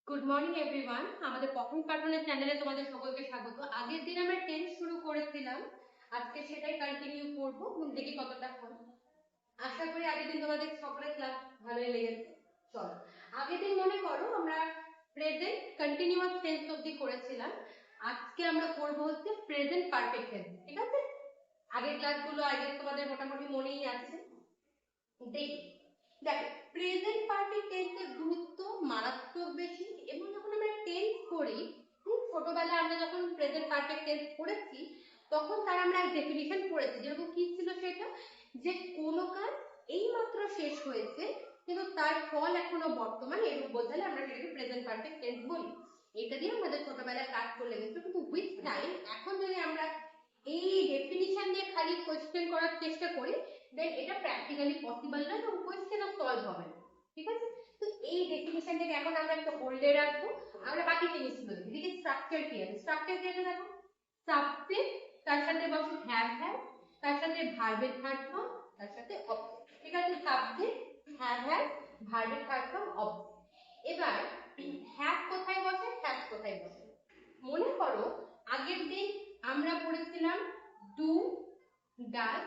Good morning everyone, আমাদের পঠন পাঠনের চ্যানেলে তোমাদের সকলকে স্বাগত। আগের দিন আমরা টেন্স শুরু করেছিলাম, আজকে সেটাই কন্টিনিউ করব এবং দেখি কতটা হয়। আশা করি আগের দিন তোমাদের সকলের ক্লাস ভালোই লেগেছে। চলো, আগের দিন মনে করো আমরা প্রেজেন্ট কন্টিনিউয়াস টেন্স অবধি করেছিলাম, আজকে আমরা করব হচ্ছে প্রেজেন্ট পারফেক্ট টেন্স। ঠিক আছে, আগের ক্লাসগুলো আগে তোমাদের মোটামুটি মনেই আছে। দেখি, দেখো, প্রেজেন্ট পারফেক্ট টেন্সের গুরুত্ব মারাত্মক বেশি। এবং যখন আমরা টেন্স করি, ছোটবেলায় আমরা যখন প্রেজেন্ট পারফেক্ট টেন্স পড়েছি তখন তার আমরা এক ডেফিনিশন পড়েছি, যেরকম কি ছিল সেটা, যে কোনো কাজ এইমাত্র শেষ হয়েছে কিন্তু তার ফল এখনো বর্তমান, এরূপ বোঝালে আমরা সেটাকে প্রেজেন্ট পারফেক্ট টেন্স বলি। এটা দিয়ে আমাদের ছোটবেলায় কাজ করলে গেছিল, কিন্তু উইথ টাইম এখন যদি আমরা এই ডেফিনিশন দিয়ে খালি কোয়েশ্চেন করার চেষ্টা করি, দেন এটা প্র্যাকটিক্যালি পসিবল না এবং কোয়েশ্চেনও সলভ হবে না। ঠিক আছে, তো এই ডেফিনিশনটাকে এখন আমরা একটু হোল্ডে রাখবো। আমরা বাকি জিনিসগুলো দেখি। স্ট্রাকচার কি আছে, স্ট্রাকচার কি আছে দেখো, সাবজেক্ট, তার সাথে বসে হ্যাভ হ্যাভ, তার সাথে ভার্বের থার্ড ফর্ম, তার সাথে অবজেক্ট। ঠিক আছে, সাবজেক্ট, হ্যাভ হ্যাভ, ভার্বের থার্ড ফর্ম, অবজেক্ট। এবার হ্যাভ কোথায় বসে, হ্যাভ কোথায় বসে? মনে করো আগের দিন আমরা পড়েছিলাম ডু, ডাজ,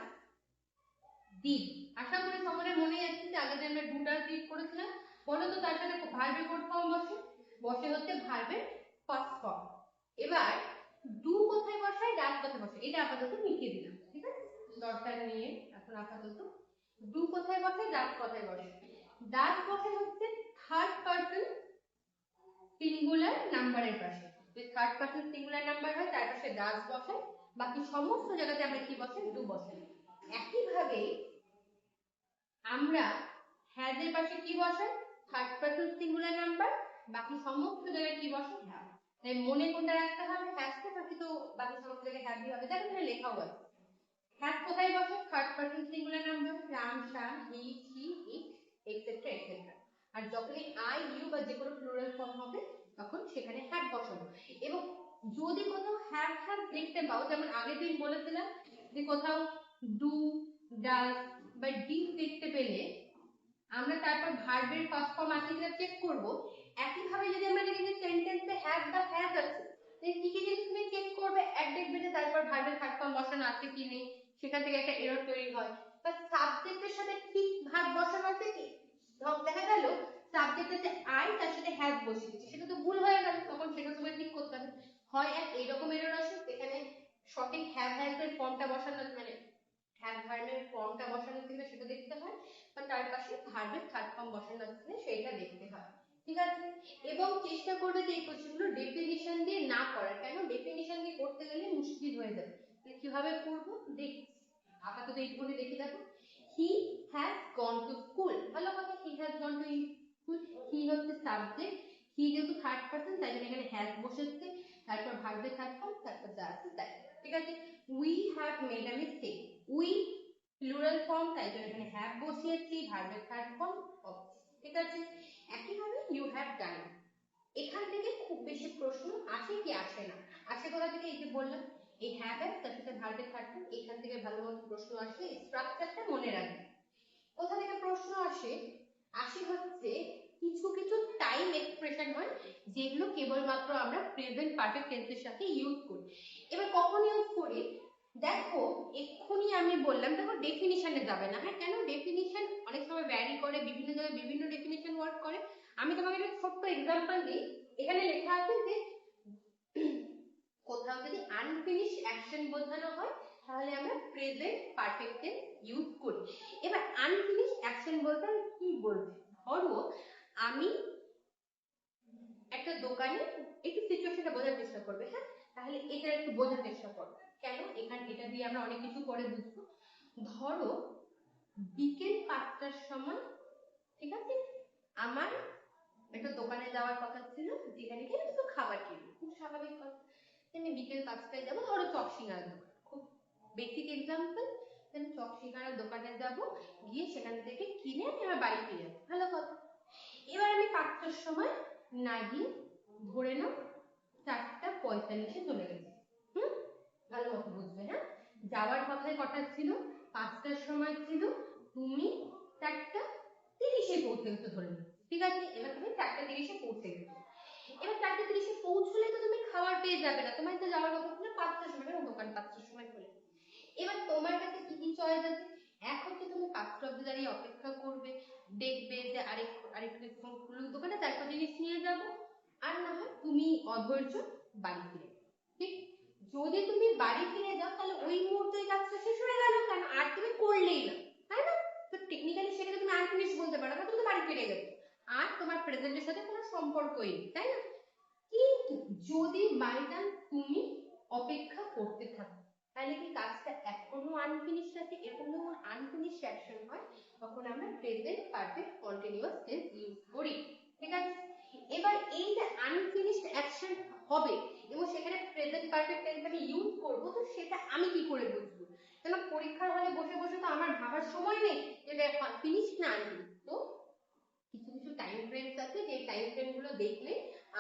ডিড। আশা করি সকলের মনে আছে যে আগের দিন আমরা ডু, ডাজ, ডিড করেছিলাম। বলো তো তার সাথে ভার্বের কোন ফর্ম বসে? বসে হচ্ছে ভার্বের ফার্স্ট ফর্ম। এবার ডু কোথায় বসায়, ডাজ কোথায় বসে, এটা আপাতত মিটিয়ে দিলাম। ঠিক আছে, দরকার নিয়ে এখন আপাতত ডু কোথায় বসে, ডাজ কোথায় বসে? ডাজ বসে হচ্ছে থার্ড পারসন সিঙ্গুলার নাম্বারের পাশে। যে থার্ড পারসন সিঙ্গুলার নাম্বার হয় তার পাশে ডাজ বসে, বাকি সমস্ত জায়গাতে আমরা কি বসে, ডু বসে। একইভাবে আমরা হ্যাজ এর পাশে কি বসাই, থার্ড পারসন সিঙ্গুলার নাম্বার, বাকি সমস্ত জায়গায় কি বসে, হ্যাভ। তাই মনে কোনটা রাখতে হবে, হ্যাজটা, বাকি তো বাকি সমস্ত জায়গায় হ্যাভই হবে। দেখো এখানে লেখাও আছে হ্যাজ কোথায় বসে, third person singular number, Ram, Shyam, he, she, it, et cetera et cetera. আর যখনই আই, ইউ বা যে কোনো প্লুরাল ফর্ম হবে তখন সেখানে হ্যাভ বসাবো। এবং যদি কোথাও হ্যাভ হ্যাভ দেখতে পাও, যেমন আগের দিন বলেছিলাম যে কোথাও ডু, ডাজ বা ডিড দেখতে পেলে আমরা তারপর ভার্বের ফার্স্ট ফর্ম আছে কিনা চেক করব। একইভাবে যদি আমরা দেখি যে সেন্টেন্সে হ্যাভ বা হ্যাজ আছে, তাহলে কি কি জিনিস তুমি চেক করবে, এক দেখবে যে তারপর ভার্বের থার্ড ফর্ম বসানো আছে কি নেই, সেখান থেকে একটা এরর তৈরি হয়। বা সাবজেক্টের সাথে ঠিক ভার্ব বসানো আছে কি, দেখা গেল সাবজেক্টের যে আই তার সাথে হ্যাজ বসিয়েছে, সেটা তো ভুল হয়ে গেল, তখন সেটা তোমায় ঠিক করতে হবে। হয় এক এইরকম এরর আসে এখানে সঠিক হ্যাভ হ্যাজ এর ফর্মটা বসানো, মানে হ্যাভ ভার্বের ফর্মটা বসানো কিনা সেটা দেখতে হয়, বা তার পাশে ভার্বের থার্ড ফর্ম বসানো আছে কিনা সেটা দেখতে হয়। ঠিক আছে, এবং চেষ্টা করবে যে এই কোশ্চেনগুলো ডেফিনিশন দিয়ে না করার। কেন, ডেফিনিশন দিয়ে করতে গেলে মুশকিল হয়ে যাবে। তাহলে কিভাবে করব দেখি, আপাতত এইটুকুনি দেখি। দেখো, he has gone to school, ভালো কথা, he has gone to school. He হচ্ছে সাবজেক্ট, হি যেহেতু থার্ড পারসন তাই জন্য এখানে হ্যাজ বসেছে, তারপর ভার্বের থার্ড ফর্ম, তারপর যা আছে তাই। ঠিক আছে, we have made a mistake, we plural form তাই জন্য এখানে হ্যাভ বসিয়েছি, ভার্বের থার্ড ফর্ম অবজেক্ট। ঠিক আছে, একইভাবে ইউ হ্যাভ ডান। এখান থেকে খুব বেশি প্রশ্ন আসে কি আসে না, আসে কোথা থেকে, এই যে বললাম এই হ্যাভ এর তার সাথে ভার্বের থার্ড ফর্ম, এখান থেকে ভালো মতো প্রশ্ন আসে। স্ট্রাকচারটা মনে রাখবে। কোথা থেকে প্রশ্ন আসে, আসে হচ্ছে কিছু কিছু টাইম এক্সপ্রেশন হয় যেগুলো কেবলমাত্র আমরা প্রেজেন্ট পারফেক্ট টেন্সের সাথে ইউজ করি। এবার কখন ইউজ করি, দেখো এক্ষুনি আমি বললাম, দেখো ডেফিনিশনে যাবে না। হ্যাঁ, কেন, ডেফিনিশন অনেক সময় ভ্যারি করে, বিভিন্ন জায়গায় বিভিন্ন ডেফিনিশন ওয়ার্ক করে। আমি তোমাকে একটা ছোট্ট এক্সাম্পল দিই। এখানে লেখা আছে যে কোথাও যদি আনফিনিশ অ্যাকশন বোঝানো হয় তাহলে আমরা প্রেজেন্ট পারফেক্ট টেন্স ইউজ করি। এবার আনফিনিশ অ্যাকশন বলতে আমি কি বলছি, ধরো আমি একটা দোকানে, একটু সিচুয়েশনটা বোঝার চেষ্টা করবে। হ্যাঁ, তাহলে এটা একটু বোঝার চেষ্টা করো, কেন এখানে এটা দিয়ে আমরা অনেক কিছু করে বুঝবো। ধরো বিকেল 5টার সময়, ঠিক আছে, আমার একটা দোকানে যাওয়ার কথা ছিল যেখানে গিয়ে একটু খাবার কিনবো, খুব স্বাভাবিক কথা। আমি বিকেল 5টায় যাবো, ধরো চপ সিঙ্গারার দোকান, খুব বেসিক এক্সাম্পল। আমি চপ সিঙ্গারার দোকানে যাবো, গিয়ে সেখান থেকে কিনে আমি আমার বাড়ি ফিরে যাবো, ভালো কথা। এবার আমি 5টার সময় না গিয়ে ধরে নাও 4:45 চলে গেছি। হুম, ভালো মতো বুঝবে। হ্যাঁ, যাওয়ার কথায় কটা ছিল, 5টার সময় ছিল, তুমি 4:30 পৌঁছে গেছো ধরে নাও। ঠিক আছে, এবার তুমি 4:30 পৌঁছে গেছো। এবার 4:30 পৌঁছলে তো তুমি খাবার পেয়ে যাবে না, তোমার তো যাওয়ার কথা ছিল 5টার সময়, কারণ দোকান 5টার সময় খোলে। এবার তোমার কাছে কি কি চয়েস আছে, এক হচ্ছে তুমি 5টা অবধি দাঁড়িয়ে অপেক্ষা করবে, দেখবে যে আরেকটু খুলুক দোকানে, তারপর জিনিস নিয়ে যাবো, আর না হয় তুমি অধৈর্য বাড়ি ফিরে, ঠিক? যদি তুমি বাড়ি ফিরে যাও তাহলে ওই মুহূর্তে কাজটা শেষ হয়ে গেল, কারণ আর তুমি করলেই না, তাই না? তো টেকনিক্যালি সেটাকে তুমি আনফিনিশ বলতে পারো না, তুমি তো বাড়ি ফিরে গেছো, আর তোমার প্রেজেন্টের সাথে কোনো সম্পর্কই নেই, তাই না? কিন্তু যদি বাই চান্স তুমি অপেক্ষা করতে থাকো, তাহলে কি কাজটা এখনো আনফিনিশড আছে, এরকম যখন আনফিনিশড অ্যাকশন হয় তখন আমরা present perfect continuous tense use করি, ঠিক আছে? এবার এই যে আনফিনিশড অ্যাকশন হবে এবং সেখানে প্রেজেন্ট পারফেক্ট টেন্স আমি ইউজ করব, তো সেটা আমি কি করে বুঝবো? কেন পরীক্ষার হলে বসে বসে তো আমার ভাবার সময় নেই যে ফিনিশ না আনফিনিশ। তো কিছু কিছু টাইম ফ্রেমস আছে, যে টাইম ফ্রেম গুলো দেখলে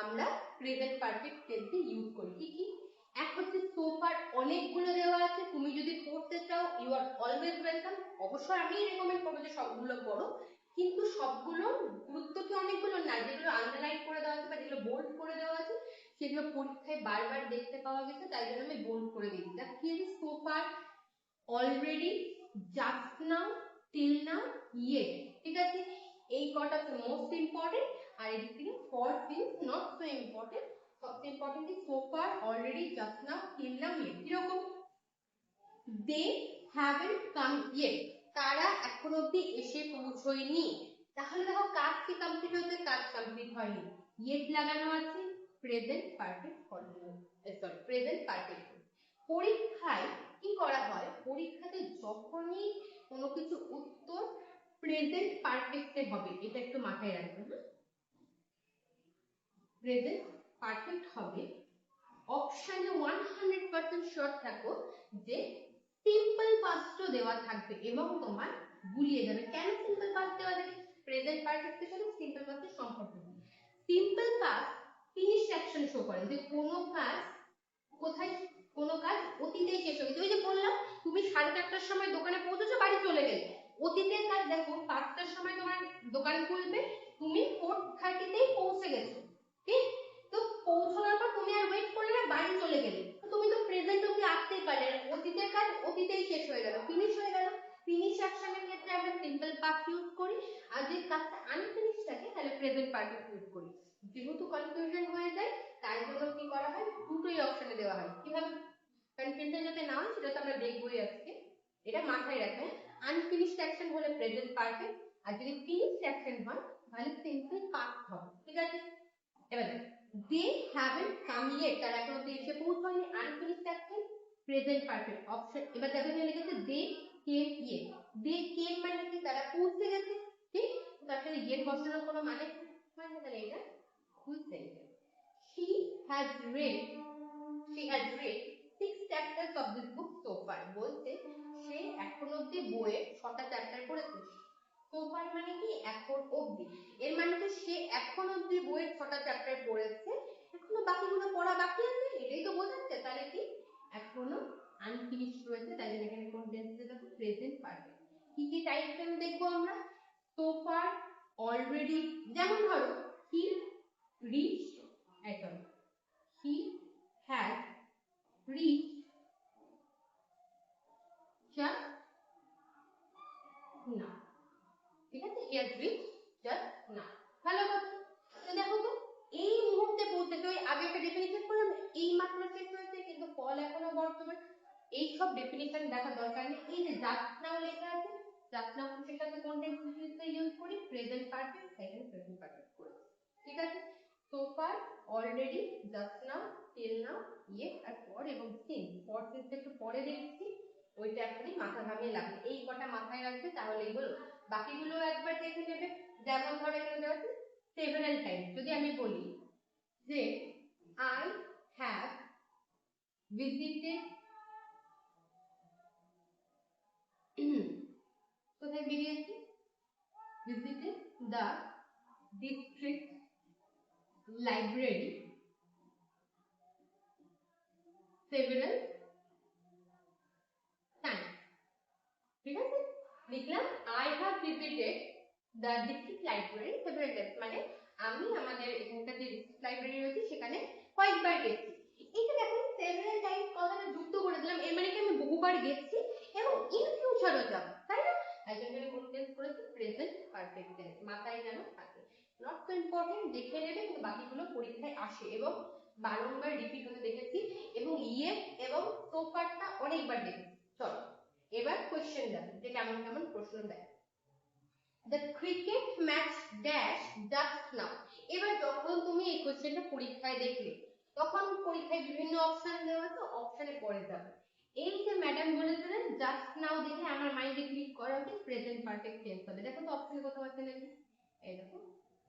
আমরা প্রেজেন্ট পারফেক্ট টেন্সে ইউজ করি। কি কি? এক হচ্ছে সো ফার, অনেকগুলো দেওয়া আছে, তুমি যদি পড়তে চাও ইউ আর অলওয়েজ ওয়েলকাম, অবশ্যই আমি রেকমেন্ড করবো যে সবগুলো পড়ো, কিন্তু সবগুলোর গুরুত্ব কি অনেকগুলো না, যেগুলো আন্ডারলাইন করে দেওয়া আছে বা যেগুলো বোল্ড করে দেওয়া আছে সেগুলো পরীক্ষায় বারবার দেখতে পাওয়া গেছে, তাই জন্য আমি বোল্ড করে দিয়েছি। দ্যাট কি আছে? So far, already, just now, till now, yet, ঠিক আছে? এই কটা মোস্ট ইম্পর্টেন্ট, আর এদিক থেকে for since not so important. সবচেয়ে ইম্পর্টেন্ট কি so far, already, just now, till now, yet. কিরকম? দে হ্যাভেন্ট কাম ইয়েট, তারা এখন অবধি এসে পৌঁছয়নি, তাহলে দেখো কাজ কি কমপ্লিট হয়েছে? কাজ কমপ্লিট হয়নি, ইয়েট লাগানো আছে, present perfect continuous, sorry present perfect. পরীক্ষায় কি করা হয়? পরীক্ষাতে যখনই কোনো কিছু উত্তর প্রেজেন্ট পারফেক্টে হবে, এটা একটু মাথায় রাখবেন, হ্যাঁ? প্রেজেন্ট পারফেক্ট হবে, অপশনে 100% শিওর থাকো যে সিম্পল পাস্টও দেওয়া থাকবে এবং তোমার গুলিয়ে যাবে। কেন সিম্পল পাস্ট দেওয়া যাবে? প্রেজেন্ট পারফেক্টের সাথে সিম্পল পাস্টের সম্পর্ক নেই। Simple past finish action show করে, যে কোনো কাজ কোথায়, কোনো কাজ অতীতেই শেষ হয়ে গেছে। ওই যে বললাম তুমি 4:30টার সময় দোকানে পৌঁছেছো, বাড়ি চলে গেলে, অতীতের কাজ দেখো 5টার সময় তোমার দোকান খুলবে, তুমি 4:30তেই পৌঁছে গেছো, ঠিক? তো পৌঁছানোর পর তুমি আর ওয়েট করলে না, বাড়ি চলে গেলে, তো তুমি তো প্রেজেন্ট অবধি আসতেই পারলে না, অতীতের কাজ অতীতেই শেষ হয়ে গেল, ফিনিশ হয়ে গেল। ফিনিশ অ্যাকশনের ক্ষেত্রে আমরা সিম্পল পাস্ট ইউজ করি, আর যে কাজটা আনফিনিশ থাকে তাহলে প্রেজেন্ট পারফেক্ট ইউজ করি। যেহেতু কনফিউশন হয়ে যায় তাই জন্য কি করা হয়, দুটোই অপশনে দেওয়া হয়। কিভাবে কনফিউশন যাতে না হয় সেটা তো আমরা দেখবোই আজকে, এটা মাথায় রাখবেন। আনফিনিশড অ্যাকশন হলে প্রেজেন্ট পারফেক্ট, আর যদি ফিনিশড অ্যাকশন হয় তাহলে সিম্পল পাস্ট হবে, ঠিক আছে? এবার দে হ্যাভেন্ট কাম ইয়েট, তারা এখনো অবধি এসে পৌঁছায়নি, unfinished action, present perfect. Option এবার দেখো এখানে লিখেছে দে কেম ইয়েট, দে কেম মানে কি? তারা পৌঁছে গেছে, ঠিক? তার সাথে ইয়েট বসানোর কোনো মানে হয় না, তাহলে এটা full sentence. She has read 6 chapters of this book so far, বলতে সে এখন অবধি বইয়ের 6টা চ্যাপ্টার পড়েছে। so far মানে কি? এখন অবধি, এর মানে তো সে এখন অবধি বইয়ের 6টা চ্যাপ্টার পড়েছে, এখনো বাকিগুলো পড়া বাকি আছে, এটাই তো বোঝাচ্ছে। তাহলে কি এখনো আনফিনিশড রয়েছে, তাই জন্য এখানে কোন টেন্সে দেখো প্রেজেন্ট পারফেক্ট। কি কি টাইপ ফ্রেম দেখবো আমরা? so far, already, যেমন ধরো he reached, he has reached just now, ঠিক আছে? he has reached just now, ভালো কথা। তো দেখো তো এই মুহূর্তে পৌঁছেছে, ওই আগে একটা ডেফিনিশন করলাম, এই মাত্র শেষ হয়েছে কিন্তু ফল এখনো বর্তমান, এই সব ডেফিনিশন দেখা দরকার নেই। এই যে জাস্ট নাও লেখা আছে, জাস্ট নাও এর সাথে কোন টেন্সে ইউজ করি? Present perfect, second present perfect করে, ঠিক আছে? so far, already, just now, till now, yet, R for এবং since। for since একটু পরে দেখছি, ওইটা এখনই মাথা ঘামিয়ে লাগবে, এই কটা মাথায় রাখবে তাহলেই হলো। বাকিগুলো একবার দেখে নেবে। যেমন ধরো এখানে দেওয়া আছে several times, যদি আমি বলি যে I have visited, কোথায় বেরিয়েছি? visited the district library several times, ঠিক আছে? লিখলাম I have visited the district library several times, মানে আমি আমাদের এখানকার যে লাইব্রেরি রয়েছে সেখানে কয়েকবার গেছি। এই যে দেখুন সেভারাল টাইম কথাটা যুক্ত করে দিলাম, এর মানে কি আমি বহুবার গেছি এবং ইন ফিউচারও যাব, তাই না? তাই জন্য আমি কোন টেন্স করেছি, প্রেজেন্ট পারফেক্ট টেন্স। মাথায় যেন থাকে, নট সো ইম্পর্টেন্ট, দেখে নেবে, কিন্তু বাকিগুলো পরীক্ষায় আসে এবং বারংবার রিপিট হতে দেখেছি এবং ইয়েস এবং সো ফারটা অনেকবার দেখেছি। চলো এবার কোশ্চেন দেখো যে কেমন কেমন প্রশ্ন দেয়। The cricket match dash just now. এবার যখন তুমি এই কোশ্চেনটা পরীক্ষায় দেখলে তখন পরীক্ষায় বিভিন্ন অপশন দেওয়া আছে, অপশনে পড়ে যাবে। এই যে ম্যাডাম বলেছিলেন জাস্ট নাও দেখে আমার মাইন্ডে ক্লিক করা উচিত প্রেজেন্ট পারফেক্ট টেন্স হবে। দেখো তো অপশনে কোথাও আছে নাকি, এই দেখো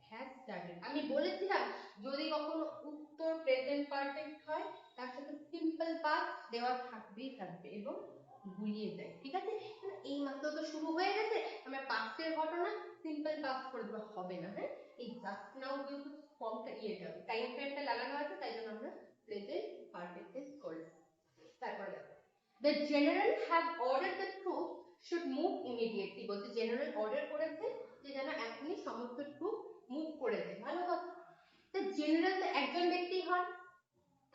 হ্যাজ স্টার্টেড। আমি বলেছিলাম যদি কখনো উত্তর প্রেজেন্ট পারফেক্ট হয় তার সাথে সিম্পল পাস্ট দেওয়া থাকবেই থাকবে এবং ভুলিয়ে যায়, ঠিক আছে? এই মাত্র তো শুরু হয়ে গেছে, আমরা পাস্টের ঘটনা সিম্পল পাস্ট করে দেওয়া হবে না। হ্যাঁ, এই জাস্ট নাও যেহেতু ফর্মটা টাইম ফ্রেমটা লাগানো আছে তাই জন্য আমরা প্রেজেন্ট পারফেক্ট টেন্স করি। তারপরে দেখো the general have ordered the troops should move immediately। বলতে জেনারেল অর্ডার করেছে যে যেন এখনই সমস্ত ট্রুপ মুভ করে দেয়, ভালো কথা। the general তো একজন ব্যক্তি হন,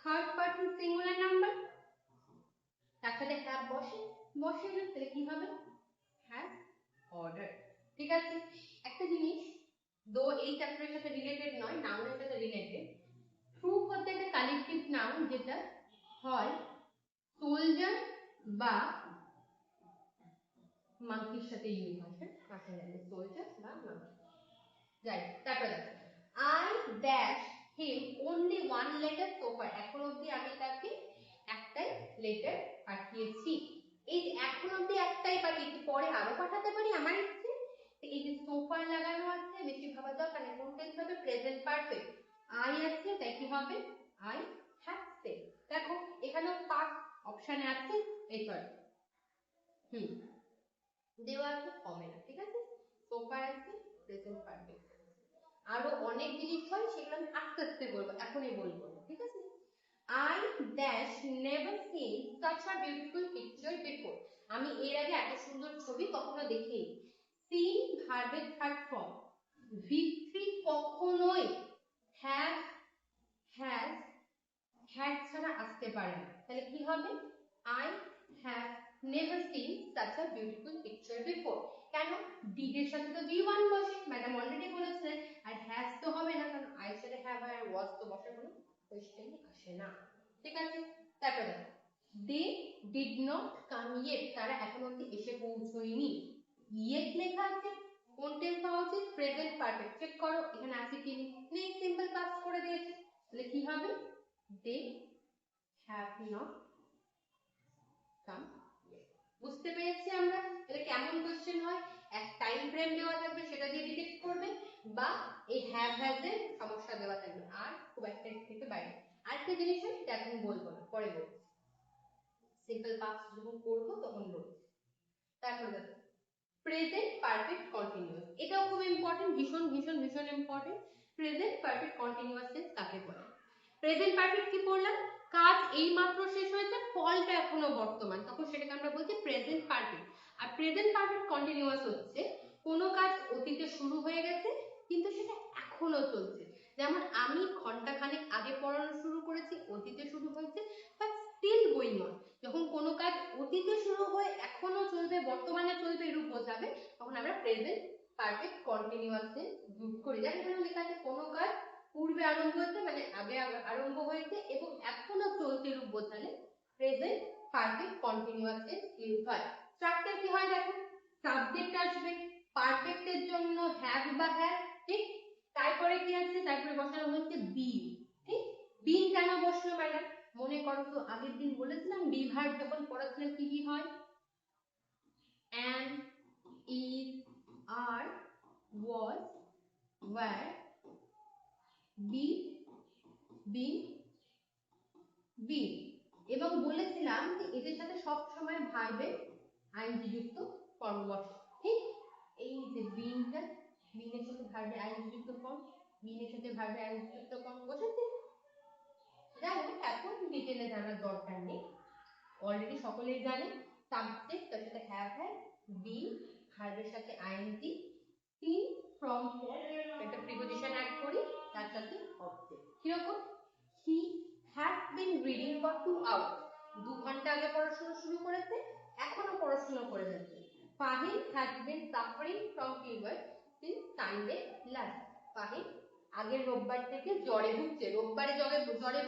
থার্ড পারসন সিঙ্গুলার নাম্বার, তার সাথে হ্যাভ বসে না, তাহলে কি হবে, হ্যাভ অর্ডার। ঠিক আছে, একটা জিনিস দো এই চ্যাপ্টারের সাথে রিলেটেড নয়, নাউনের সাথে রিলেটেড। ট্রুপ হচ্ছে একটা কালেকটিভ নাউন যেটা হয় সোলজার বা মাঙ্কির সাথে ইউজ হয়। কাকে জানি সোলজার বা মাঙ্কি, যাই। তারপর দেখো I dash him only one letter so far। এখন অবধি আমি তাকে একটাই লেটার পাঠিয়েছি। এই যে এখন অবধি একটাই পাঠিয়েছি, পরে আরো পাঠাতে পারি আমার ইচ্ছে। এই যে so far লাগানো আছে, বেশি ভাবার দরকার নেই। কোন টেন্স হবে, প্রেজেন্ট পারফেক্ট। I আছে তাই কি হবে, I have said। দেখো এখানেও পাস্ট অপশনে আছে, এই সরি দেওয়া আছে, হবে না, ঠিক আছে? so far আছে, প্রেজেন্ট পারফেক্ট। আরো অনেক জিনিস হয় সেগুলো আমি আস্তে আস্তে বলবো, এখনই বলবো, ঠিক আছে? I dash never seen such a beautiful picture before। আমি এর আগে এত সুন্দর ছবি কখনো দেখিনি। seen ভার্বের থার্ড ফর্ম, V3 কখনোই have has had ছাড়া আসতে পারে না, তাহলে কি হবে, I have never seen such a beautiful picture before। কেন, did এর সাথে তো V1 বসে, ম্যাডাম অলরেডি বলেছিলেন, আর has তো হবে না কারণ I এর সাথে have আর was তো বসার কোনো কোশ্চেনই আসে না, ঠিক আছে? তারপর দেখো they did not come yet, তারা এখনো অবধি এসে পৌঁছয়নি। yet লেখা আছে, কোন টেন্স হওয়া উচিত, প্রেজেন্ট পারফেক্ট। চেক করো এখানে আছে কি নেই, সিম্পল পাস্ট করে দিয়েছে, তাহলে কি হবে, they have not come yet। বুঝতে পেরেছি আমরা? তাহলে কেমন কোশ্চেন হয়, এক টাইম ফ্রেম দেওয়া থাকবে সেটা দিয়ে ডিটেক্ট করবে, বা এই হ্যাভ হ্যাজ এর সমস্যা দেওয়া থাকবে, আর খুব একটা থেকে বাইরে। আরেকটা জিনিস হয় সেটা এখন বলবো না, পরে বলবো, সিম্পল পাস্ট যখন করবো তখন বলবো। তারপর দেখো প্রেজেন্ট পারফেক্ট কন্টিনিউয়াস, এটাও খুব ইম্পর্টেন্ট, ভীষণ ভীষণ ভীষণ important. Present perfect continuous tense কাকে বলে? প্রেজেন্ট পারফেক্ট কি পড়লাম, কাজ এই মাত্র শেষ হয়েছে, ফলটা এখনো বর্তমান, তখন সেটাকে আমরা বলছি প্রেজেন্ট পারফেক্ট। আর প্রেজেন্ট পারফেক্ট কন্টিনিউয়াস হচ্ছে কোনো কাজ অতীতে শুরু হয়ে গেছে কিন্তু সেটা এখনো চলছে। যেমন আমি ঘন্টাখানেক আগে পড়ানো শুরু করেছি, অতীতে শুরু হয়েছে, বাট স্টিল গোয়িং অন। যখন কোনো কাজ অতীতে শুরু হয়ে এখনো চলবে, বর্তমানে চলবে, এরূপ বোঝাবে, তখন আমরা present perfect continuous tense use করি। যেমন এখানে লেখা আছে কোনো কাজ পূর্বে আরম্ভ হয়েছে, মানে আগে আরম্ভ হয়েছে এবং এখনো চলছে, রূপ বোঝালে present perfect continuous tense use হয়। স্ট্রাকচার কি হয় দেখো, সাবজেক্ট আসবে, পারফেক্ট এর জন্য হ্যাভ বা হ্যাজ, ঠিক? তারপরে কি আছে, তারপরে বসানো হচ্ছে বিন, ঠিক? বিন কেন বসলো ম্যাডাম, মনে করো তো আগের দিন বলেছিলাম বি ভার্ব যখন পড়াচ্ছিলাম কি কি হয়, am, is, are, was, were, be, been, been। এবং বলেছিলাম যে এদের সাথে সব সময় ভার্বের আইএনজি যুক্ত ফর্ম বসে, ঠিক? এই যে বিনটা, বিনের সাথে ভার্বের আইএনজি যুক্ত ফর্ম, বিনের সাথে ভার্বের আইএনজি যুক্ত ফর্ম বসেছে। যাই হোক এখন ডিটেইলে জানার দরকার নেই, অলরেডি সকলেই জানে। সাবজেক্ট তার সাথে হ্যাভ হ্যাজ, বিন ভার্বের সাথে আইএনজি, সিন ফ্রম ফর একটা প্রিপজিশন অ্যাড করি, 2 hours, 2 ঘন্টা আগে পড়াশোনা শুরু করেছে, এখনো পড়াশোনা করে যাচ্ছে। Fahim has been suffering from fever since Sunday last. Fahim আগের রোববার থেকে জ্বরে ভুগছে, রোববারে জ্বরে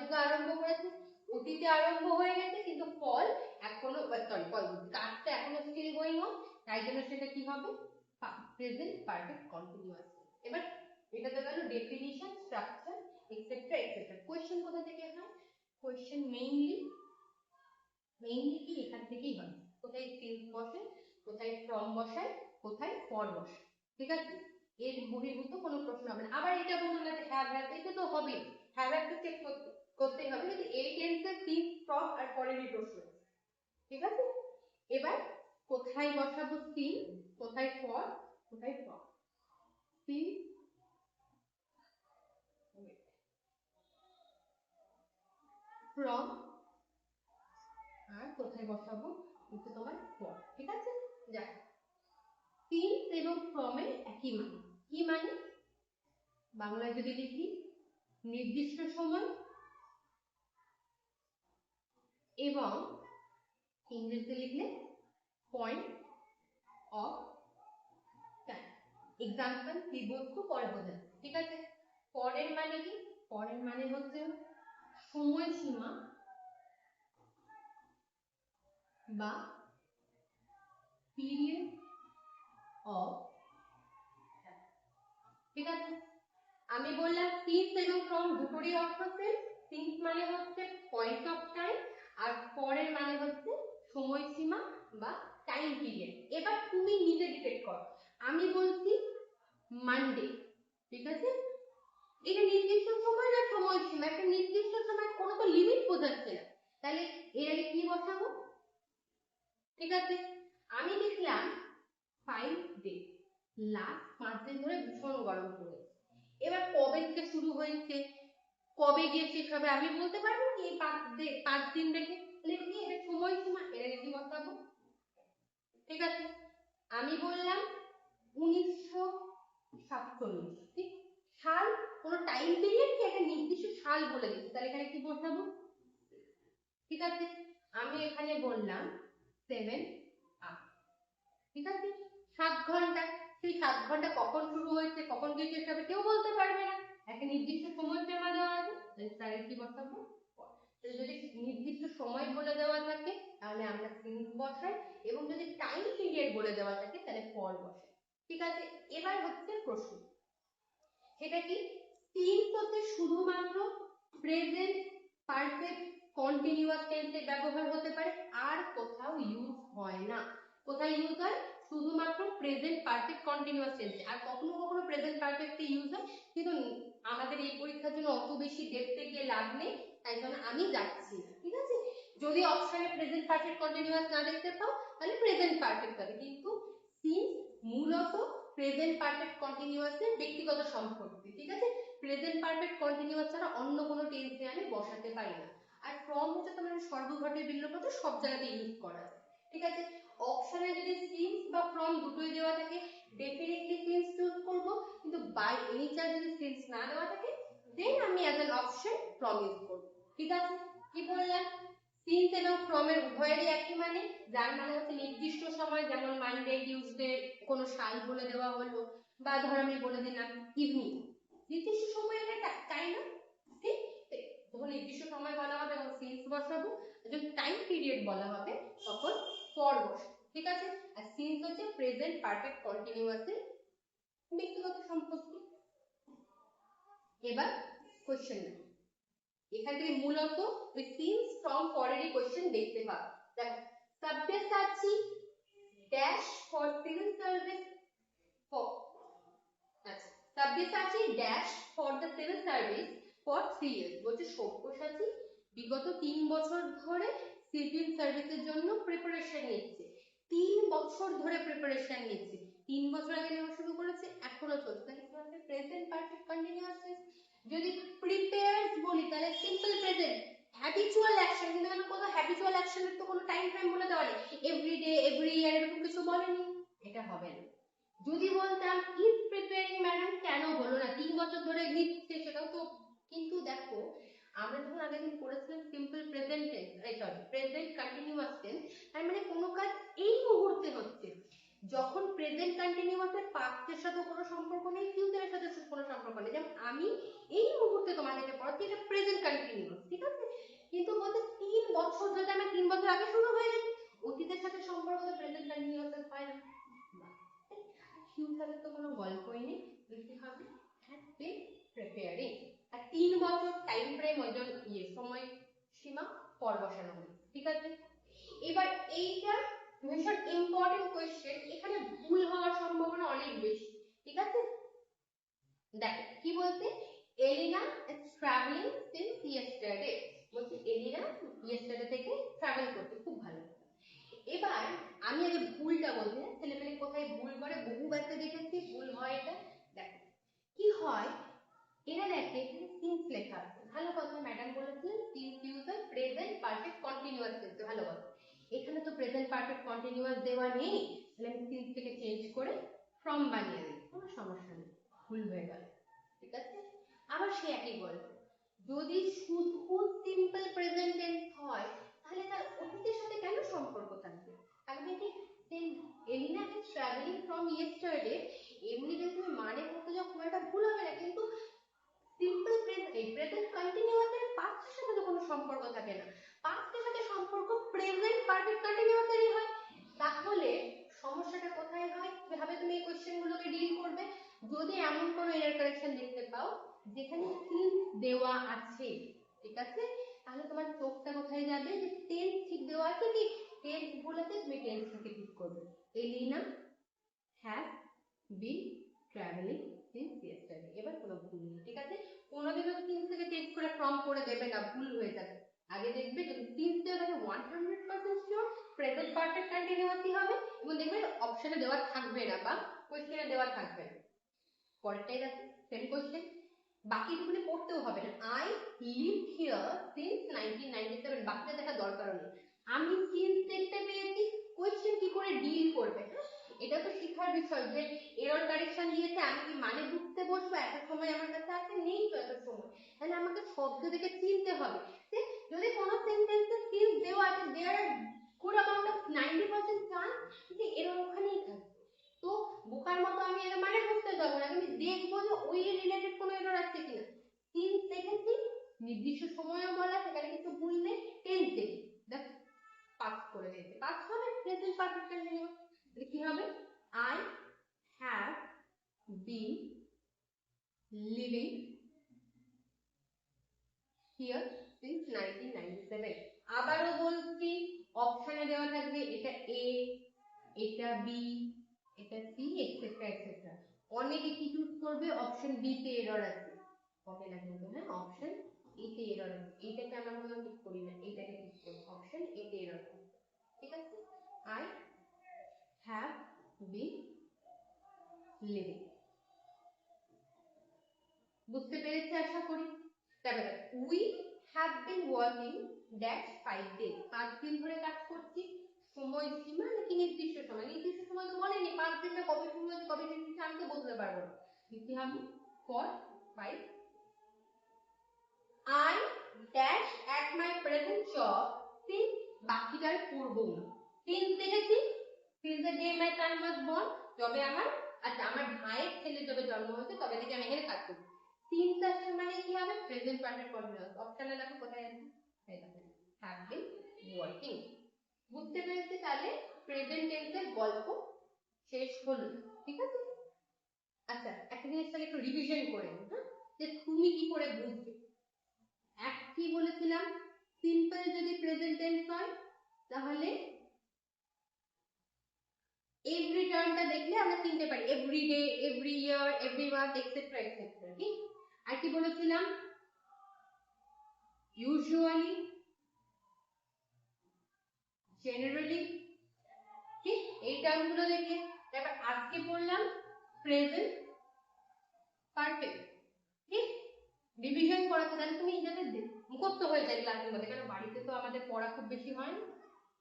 ভুগা আরম্ভ করেছে, অতীতে আরম্ভ হয়ে গেছে, কিন্তু ফল এখনো কাজটা এখনো স্টিল গোয়িং অন, তাই জন্য সেটা কি হবে, প্রেজেন্ট পারফেক্ট কন্টিনিউয়াস। এবার এটা তো গেল definition, structure etcetera etcetera. Question কোথা থেকে হয়? কোশ্চেন মেইনলি কি এখান থেকেই হয়, কোথায় সিন্স বসে, কোথায় ফ্রম বসায়, কোথায় ফর বসে, ঠিক আছে? এর বহির্ভূত কোনো প্রশ্ন হবে না। আবার এটা বললো না যে হ্যাভ হ্যাভ, এটা তো হবে, হ্যাভ হ্যাভ তো চেক করতেই হবে, কিন্তু এই টেন্সে সিন্স ফ্রম আর ফরেরই প্রশ্ন, ঠিক আছে? এবার কোথায় বসাবো সিন্স, কোথায় ফর, কোথায় ফ্রম। সিন্স ফ্রম আর কোথায় বসাবো কিন্তু তোমার ফর, ঠিক আছে? যাক, সিন্স এবং ফ্রম এর একই মানে, কি মানে? বাংলায় যদি লিখি নির্দিষ্ট সময়, এবং ইংরেজিতে লিখলে পয়েন্ট অফ টাইম। এক্সাম্পল কি বস্তু পরে বোঝায়, ঠিক আছে? পরের মানে কি? পরের মানে হচ্ছে সময়সীমা বা পিরিয়ড অফ, ঠিক আছে? আমি বললাম সিন্স এবং ফ্রম দুটোরই অর্থ সেম। সিন্স মানে হচ্ছে পয়েন্ট অফ টাইম, আর পরের মানে হচ্ছে সময়সীমা বা টাইম পিরিয়ড। এবার তুমি নিজে ডিটেক্ট করো, আমি বলছি মানডে, ঠিক আছে? এটা নির্দিষ্ট সময় না সময়সীমা? একটা নির্দিষ্ট সময়, কোনো তো লিমিট বোঝাচ্ছে না, তাহলে এর আগে কি বসাবো, ঠিক আছে? আমি লিখলাম 5 ডে, লাস্ট 5 দিন ধরে ভীষণ গরম পড়েছে। এবার কবে থেকে শুরু হয়েছে, কবে গিয়ে শেষ হবে আমি বলতে পারবো কি? এই 5 দিন দেখে লিখি, এটা সময়সীমা, এর আগে কি বসাবো, ঠিক আছে? আমি বললাম 1947, ঠিক? সাল কোনো টাইম পিরিয়ড কি, একটা নির্দিষ্ট সাল বলে দিচ্ছি, তাহলে এখানে কি বসাবো, ঠিক আছে? আমি এখানে বললাম 7 আওয়ার, ঠিক আছে? 7 ঘন্টা। সেই 7 ঘন্টা কখন শুরু হয়েছে, কখন গিয়ে শেষ হবে কেউ বলতে পারবে না, একটা নির্দিষ্ট সময় সীমা দেওয়া আছে, তাহলে কি বসাবো, যদি নির্দিষ্ট সময় বলে দেওয়া থাকে তাহলে আমরা সিন্স বসাই, এবং যদি টাইম পিরিয়ড বলে দেওয়া থাকে তাহলে ফর বসাই, ঠিক আছে? এবার হচ্ছে প্রশ্ন, সেটা কি? সিন্স হচ্ছে শুধুমাত্র প্রেজেন্ট পারফেক্ট কন্টিনিউয়াস টেন্সে ব্যবহার হতে পারে, আর কোথাও ইউজ হয় না। কোথায় ইউজ হয়? শুধুমাত্র প্রেজেন্ট পারফেক্ট কন্টিনিউয়াস টেন্সে, আর কখনো কখনো প্রেজেন্ট পারফেক্টে ইউজ হয়, কিন্তু আমাদের এই পরীক্ষার জন্য অত বেশি ডেপথে গিয়ে লাভ নেই, তাই জন্য আমি যাচ্ছি না, ঠিক আছে? যদি অপশনে প্রেজেন্ট পারফেক্ট কন্টিনিউয়াস না দেখতে পাও তাহলে প্রেজেন্ট পারফেক্ট পাবে, কিন্তু সিন্স মূলত প্রেজেন্ট পারফেক্ট কন্টিনিউয়াসের ব্যক্তিগত সম্পর্কে, ঠিক আছে? প্রেজেন্ট পারফেক্ট কন্টিনিউয়াস ছাড়া অন্য কোনো টেন্সে আমি বসাতে পারি না। আর ফ্রম হচ্ছে তোমার সর্বঘটে বিল্লপত, সব জায়গাতে ইউজ করা যায়, ঠিক আছে? অপশনে যদি সিন্স বা ফ্রম দুটোই দেওয়া থাকে ডেফিনেটলি সিন্স চুজ করব, কিন্তু বাই এনি চান্স যদি সিন্স না দেওয়া থাকে দেন আমি as an option from use করব, ঠিক আছে? কি বললাম? সিন্স এবং ফ্রম এর উভয়েরই একই মানে, যার মানে হচ্ছে নির্দিষ্ট সময়, যেমন মানডে টিউসডে কোনো সাল বলে দেওয়া হলো, বা ধর আমি বলে দিলাম ইভিনিং, নির্দিষ্ট সময় একটা টাইম না, ঠিক? যখন নির্দিষ্ট সময় বলা হবে তখন সিন্স বসাবো, যখন টাইম পিরিয়ড বলা হবে তখন ফর বসাবো, ঠিক আছে? আর সিন্স হচ্ছে প্রেজেন্ট পারফেক্ট কন্টিনিউয়াসের ব্যক্তিগত সম্পত্তি। এবার কোশ্চেন, এখান থেকে মূলত ওই সিন্স ফ্রম ফরেরই কোশ্চেন দেখতে পাবো। দেখো, Sabyasachi dash for civil service for, আচ্ছা, Sabyasachi dash for the civil service for 3 years, বলছে সব্যসাচী বিগত 3 বছর ধরে সিভিল সার্ভিসের জন্য প্রিপারেশন নিচ্ছে, 3 বছর ধরে প্রিপারেশন নিচ্ছে, 3 বছর আগে নেওয়া শুরু করেছে, এখনো চলছে, তাহলে প্রেজেন্ট পারফেক্ট কন্টিনিউয়াস টেন্স। যদি প্রিপেয়ার্স বলি তাহলে সিম্পল প্রেজেন্ট, হ্যাবিচুয়াল অ্যাকশন, কিন্তু আমি কোনো হ্যাবিচুয়াল অ্যাকশনের তো কোনো টাইম ফ্রেম বলে দেওয়া নেই, এভরিডে এভরি ইয়ার এরকম কিছু বলেনি, এটা হবে না। যদি বলতাম ইজ প্রিপেয়ারিং ম্যাডাম, কেন হলো না, 3 বছর ধরে নিচ্ছে সেটাও তো, কিন্তু দেখো আমরা যখন আগের দিন পড়েছিলাম simple present tense, sorry present continuous tense, তার মানে কোনো কাজ এই মুহূর্তে হচ্ছে। যখন প্রেজেন্ট কন্টিনিউয়াসের পাস্টের সাথে কোনো সম্পর্ক নেই, ফিউচারের সাথে কোনো সম্পর্ক নেই, যেমন আমি এই মুহূর্তে তোমাদেরকে পড়াচ্ছি, এটা প্রেজেন্ট কন্টিনিউয়াস, ঠিক আছে। কিন্তু বলতে 3 বছর যদি আমার 3 বছর আগে শুরু হয়ে গেছে, অতীতের সাথে সম্পর্ক তো প্রেজেন্ট কন্টিনিউয়াস হয় না। ফিউচারে তো কোনো গল্পই নেই, লিখতে হবে হ্যাজ বিন প্রিপেয়ারিং। আর 3 বছর টাইম ফ্রেম, ওই জন্য সময় সীমা পর বসানো হবে, ঠিক আছে। এবার এইটা ভীষণ ইম্পর্টেন্ট কোয়েশ্চেন, এখানে ভুল হওয়ার সম্ভাবনা অনেক বেশি, ঠিক আছে। দেখো কি বলছে, এলিনা ইজ ট্রাভেলিং সিন্স ইয়েস্টারডে, বলছে এলিনা ইয়েস্টারডে থেকে ট্রাভেল করতে, খুব ভালো। এবার আমি আগে ভুলটা বলছি, ছেলেমেলে কোথায় ভুল করে, বহু বাচ্চা দেখেছি ভুল হয় এটা। দেখো কি হয়, এরা দেখে এখানে সিন্স লেখা আছে, ভালো কথা, ম্যাডাম বলেছিলেন since use present perfect continuous tense, ভালো কথা। এখানে তো প্রেজেন্ট পারফেক্ট কন্টিনিউয়াস দেওয়া নেই, তাহলে আমি সিন্স থেকে চেঞ্জ করে ফ্রম বানিয়ে দিই, কোনো সমস্যা নেই, ভুল হয়ে গেল, ঠিক আছে। আবার সে একই গল্প, যদি শুধু সিম্পল প্রেজেন্ট টেন্স হয় তাহলে তার অতীতের সাথে কেন সম্পর্ক থাকবে, থাকবে কি same Elina is travelling from yesterday, এমনি যদি তুমি মানে করতে যাও খুব একটা ভুল হবে না, কিন্তু সিম্পল প্রেজেন্ট কন্টিনিউয়াসের পাস্টের সাথে তো কোনো সম্পর্ক থাকে না, পাস্টের সাথে সম্পর্ক প্রেজেন্ট পারফেক্ট কন্টিনিউয়াসেরই হয়। তাহলে সমস্যাটা কোথায় হয়, কিভাবে তুমি এই কোশ্চেনগুলোকে ডিল করবে, যদি এমন কোনো এরর কারেকশন দেখতে পাও যেখানে সিন্স দেওয়া আছে, ঠিক আছে, তাহলে তোমার চোখটা কোথায় যাবে, যে টেন্স ঠিক দেওয়া আছে কি টেন্স ভুল আছে, তুমি টেন্সটাকে ঠিক করবে। Elina has been travelling since yesterday, এবার কোনো ভুল নেই, ঠিক আছে। কোনোদিনও সিন্স থেকে চেঞ্জ করে ফ্রম করে দেবে না, ভুল হয়ে যাবে। আগে দেখবে যদি সিন্স দেওয়া থাকে 100% শিওর প্রেজেন্ট পারফেক্ট কন্টিনিউয়াসই হবে, এবং দেখবে অপশনে দেওয়া থাকবে না বা কোশ্চেনে দেওয়া থাকবে না। পরেরটাই দেখো, সেম কোশ্চেন, বাকিগুলো পড়তেও হবে না, আই লিভ হিয়ার সিন্স 1997, বাকিটা দেখা দরকার নেই। আমি সিন্স দেখতে পেয়েছি, কোশ্চেন কি করে ডিল করবে, এটা তো শেখার বিষয়, যে এরর কারেকশন দিয়েছে আমি কি মানে বুঝতে বসবো, এত সময় আমার কাছে আছে, নেই তো এত সময়, তাহলে আমাকে শব্দ দেখে চিনতে হবে। যদি কোনো সেন্টেন্সে সিন্স দেওয়া আছে, দেয়ার গুড অ্যামাউন্ট অফ 90% চান্স যে এরর ওখানেই থাকবে, তো বোকার মতো আমি এর মানে বুঝতে যাব না, আমি দেখবো যে ওই রিলেটেড কোনো এরর আছে কিনা। সিন্স দেখেছি, নির্দিষ্ট সময়ও বলা, সেখানে কিছু ভুল নেই, টেন্স দেখি, দেখো পাস করে দিয়েছে, পাস হবে প্রেজেন্ট পারফেক্ট কন্টিনিউয়াস, তাহলে কি হবে, I have been living here since 1997। আবারও বলছি, অপশনে দেওয়া থাকবে এটা A, এটা B, এটা C, এটসেট্রা এটসেট্রা। অনেকে কি চুজ করবে, অপশন বি তে এরর আছে, হবে না কিন্তু, হ্যাঁ অপশন এ তে এরর আছে, এইটাকে আমরা কোনো ঠিক করি না, এইটাকে ঠিক করি, অপশন এ তে এরর আছে, ঠিক আছে। I have been living, বুঝতে পেরেছি আশা করি। তারপরে we have been working dash 5 days, 5 দিন ধরে কাজ করছি, সময় সীমা নাকি নির্দিষ্ট সময়, নির্দিষ্ট সময় তো বলেনি, 5 দিনটা কবে শুরু হয়েছে কবে শেষ হচ্ছে আমি তো বলতে পারবো না, কি হবে for 5 I dash at my present job since, বাকিটার পড়বো না, since দেখেছি, since the day my son was born, যবে আমার, আচ্ছা আমার ভাইয়ের ছেলে যবে জন্ম হয়েছে তবে থেকে আমি এখানে কাজ করছি, since আসছে মানে কি হবে প্রেজেন্ট পারফেক্ট কন্টিনিউয়াস, অপশনে দেখো কোথায় আছে, এই দেখো have been working। বুঝতে পেরেছি, তাহলে প্রেজেন্ট টেন্সের গল্প শেষ হলো, ঠিক আছে। আচ্ছা একটা জিনিস তাহলে একটু রিভিশন করে নিই, হ্যাঁ, যে তুমি কি করে বুঝবে। এক কি বলেছিলাম, সিম্পল যদি প্রেজেন্ট টেন্স হয় তাহলে এভরি টার্মটা দেখলে আমরা চিনতে পারি, every day, every year, every month etcetera etcetera, ঠিক। আর কি বলেছিলাম, ইউজুয়ালি, জেনারেলি, ঠিক, এই টার্মগুলো দেখে। তারপর আজকে পড়লাম প্রেজেন্ট পারফেক্ট, ঠিক, রিভিশন করাতে, তাহলে তুমি যাতে মুখস্থ হয়ে যায় ক্লাসের মধ্যে, কারণ বাড়িতে তো আমাদের পড়া খুব বেশি হয় না।